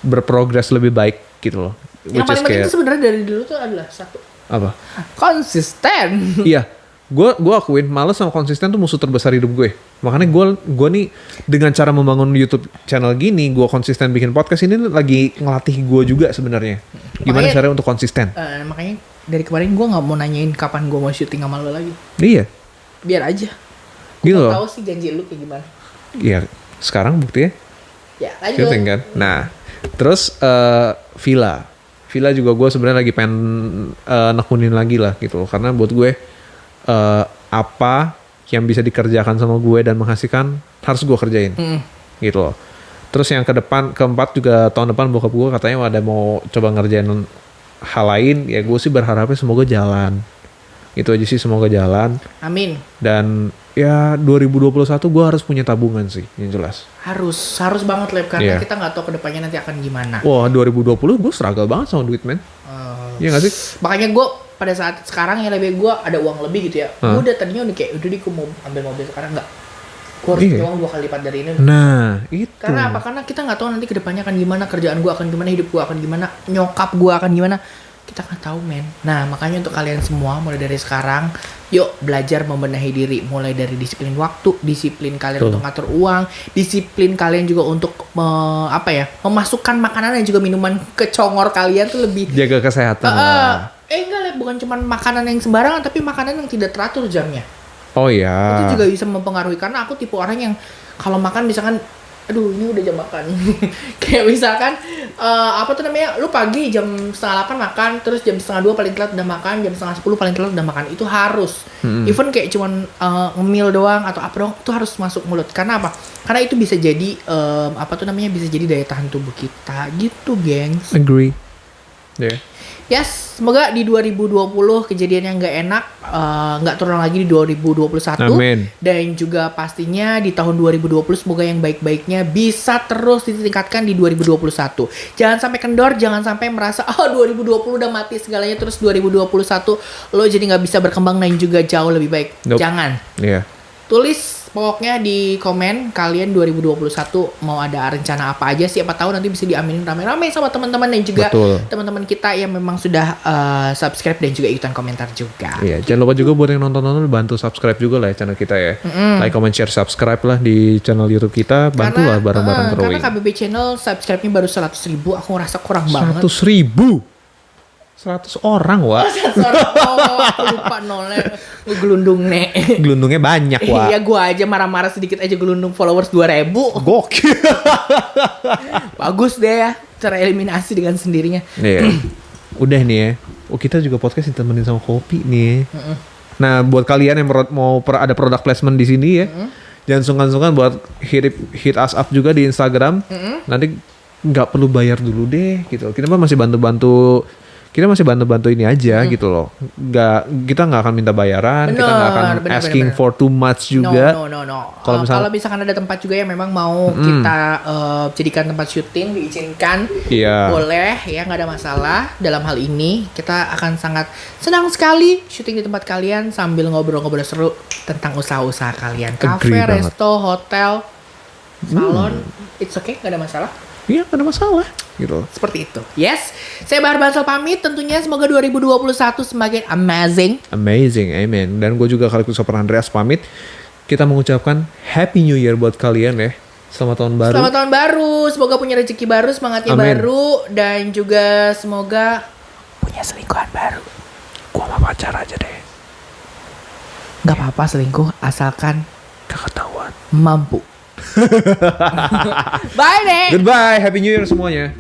berprogres lebih baik gitu loh. Yang paling penting itu sebenarnya dari dulu tuh adalah 1. Apa? Konsisten. Iya. Gue akuin males sama konsisten tuh musuh terbesar hidup gue. Makanya gue nih dengan cara membangun YouTube channel gini, gue konsisten bikin podcast ini lagi ngelatih gue juga sebenarnya. Gimana caranya untuk konsisten? Makanya dari kemarin gue nggak mau nanyain kapan gue mau syuting sama lo lagi. Iya. Biar aja. Gue gitu tahu sih janji lu kayak gimana. Iya. Sekarang buktinya. Ya lanjut. Syuting kan. Nah, terus Villa juga gue sebenarnya lagi pengen nekunin lagi lah gitu. Karena buat gue apa yang bisa dikerjakan sama gue dan menghasilkan harus gue kerjain. Gitu loh. Terus yang keempat juga tahun depan bokap gue katanya ada mau coba ngerjain hal lain, ya gue sih berharapnya semoga jalan. Itu aja sih, semoga jalan. Amin. Dan ya 2021 gue harus punya tabungan sih, yang jelas. Harus banget Lep, karena kita nggak tahu kedepannya nanti akan gimana. Wah 2020 gue struggle banget sama duit men. Iya gak sih? Makanya gue pada saat sekarang ya lebih gue ada uang lebih gitu ya. Gue udah tadinya udah kayak udah gue mau ambil mobil sekarang nggak. Gue harus punya uang 2 kali lipat dari ini. Nah itu. Karena apa? Karena kita nggak tahu nanti kedepannya akan gimana, kerjaan gue akan gimana, hidup gue akan gimana, nyokap gue akan gimana. Kita nggak tahu men. Nah makanya untuk kalian semua mulai dari sekarang, yuk belajar membenahi diri. Mulai dari disiplin waktu, disiplin kalian untuk ngatur uang, disiplin kalian juga untuk memasukkan makanan dan juga minuman ke congor kalian tuh lebih. Jaga kesehatan lah. Enggak Lep, bukan cuma makanan yang sembarangan, tapi makanan yang tidak teratur jamnya. Oh iya. Itu juga bisa mempengaruhi, karena aku tipe orang yang kalau makan misalkan aduh ini udah jam makan kayak misalkan lu pagi jam 7:30 makan, terus jam 7:30 paling telat udah makan, jam 9:30 paling telat udah makan. Itu harus even kayak cuman ngemil doang atau apa doang, itu harus masuk mulut. Karena apa? Karena itu bisa jadi bisa jadi daya tahan tubuh kita gitu gengs. Agree. Yes, semoga di 2020 kejadian yang nggak enak nggak terulang lagi di 2021. Amin. Dan juga pastinya di tahun 2020 semoga yang baik-baiknya bisa terus ditingkatkan di 2021. Jangan sampai kendor, jangan sampai merasa 2020 udah mati segalanya, terus 2021 lo jadi nggak bisa berkembang dan juga jauh lebih baik. Nope. Jangan. Iya. Tulis pokoknya di komen kalian 2021 mau ada rencana apa aja, siapa tahu nanti bisa diaminin rame-rame sama teman-teman dan juga teman-teman kita yang memang sudah subscribe dan juga ikutan komentar juga. Iya, jangan lupa juga buat yang nonton bantu subscribe juga lah ya channel kita ya. Like, comment, share, subscribe lah di channel YouTube kita, bantulah bareng-bareng growing. Karena KBB channel subscribe-nya baru 100.000, aku ngerasa kurang banget. 100.000. 100 orang, Wak. 100 orang, aku lupa nolnya. Gelundung nek. Gelundungnya banyak, Wak. Iya, gua aja marah-marah sedikit aja gelundung followers 2.000. Gokil. Bagus deh ya, cara eliminasi dengan sendirinya. Iya. Udah nih ya. Oh, kita juga podcast ditemenin sama kopi nih. Nah, buat kalian yang mau ada product placement di sini ya, jangan sungkan-sungkan buat hit us up juga di Instagram. Nanti nggak perlu bayar dulu deh gitu. Kita masih bantu-bantu ini aja gitu loh. Kita nggak akan minta bayaran, kita nggak akan asking for too much juga. No. Kalau misalkan ada tempat juga yang memang mau kita jadikan tempat syuting, diizinkan, boleh ya, nggak ada masalah. Dalam hal ini kita akan sangat senang sekali syuting di tempat kalian sambil ngobrol-ngobrol seru tentang usaha-usaha kalian. Cafe, resto, hotel, salon, it's okay, nggak ada masalah. Iya, gak ada masalah gitu. Seperti itu. Yes, saya Bahar Bansal pamit. Tentunya semoga 2021 semakin amazing, amen. Dan gue juga Christopher Andreas pamit. Kita mengucapkan Happy New Year buat kalian ya. Selamat tahun baru. Semoga punya rezeki baru, semangatnya baru, dan juga semoga punya selingkuhan baru. Gue sama pacar aja deh. Gak apa-apa selingkuh, asalkan gak ketahuan. Mampu. Bye deh. Goodbye, Happy New Year semuanya.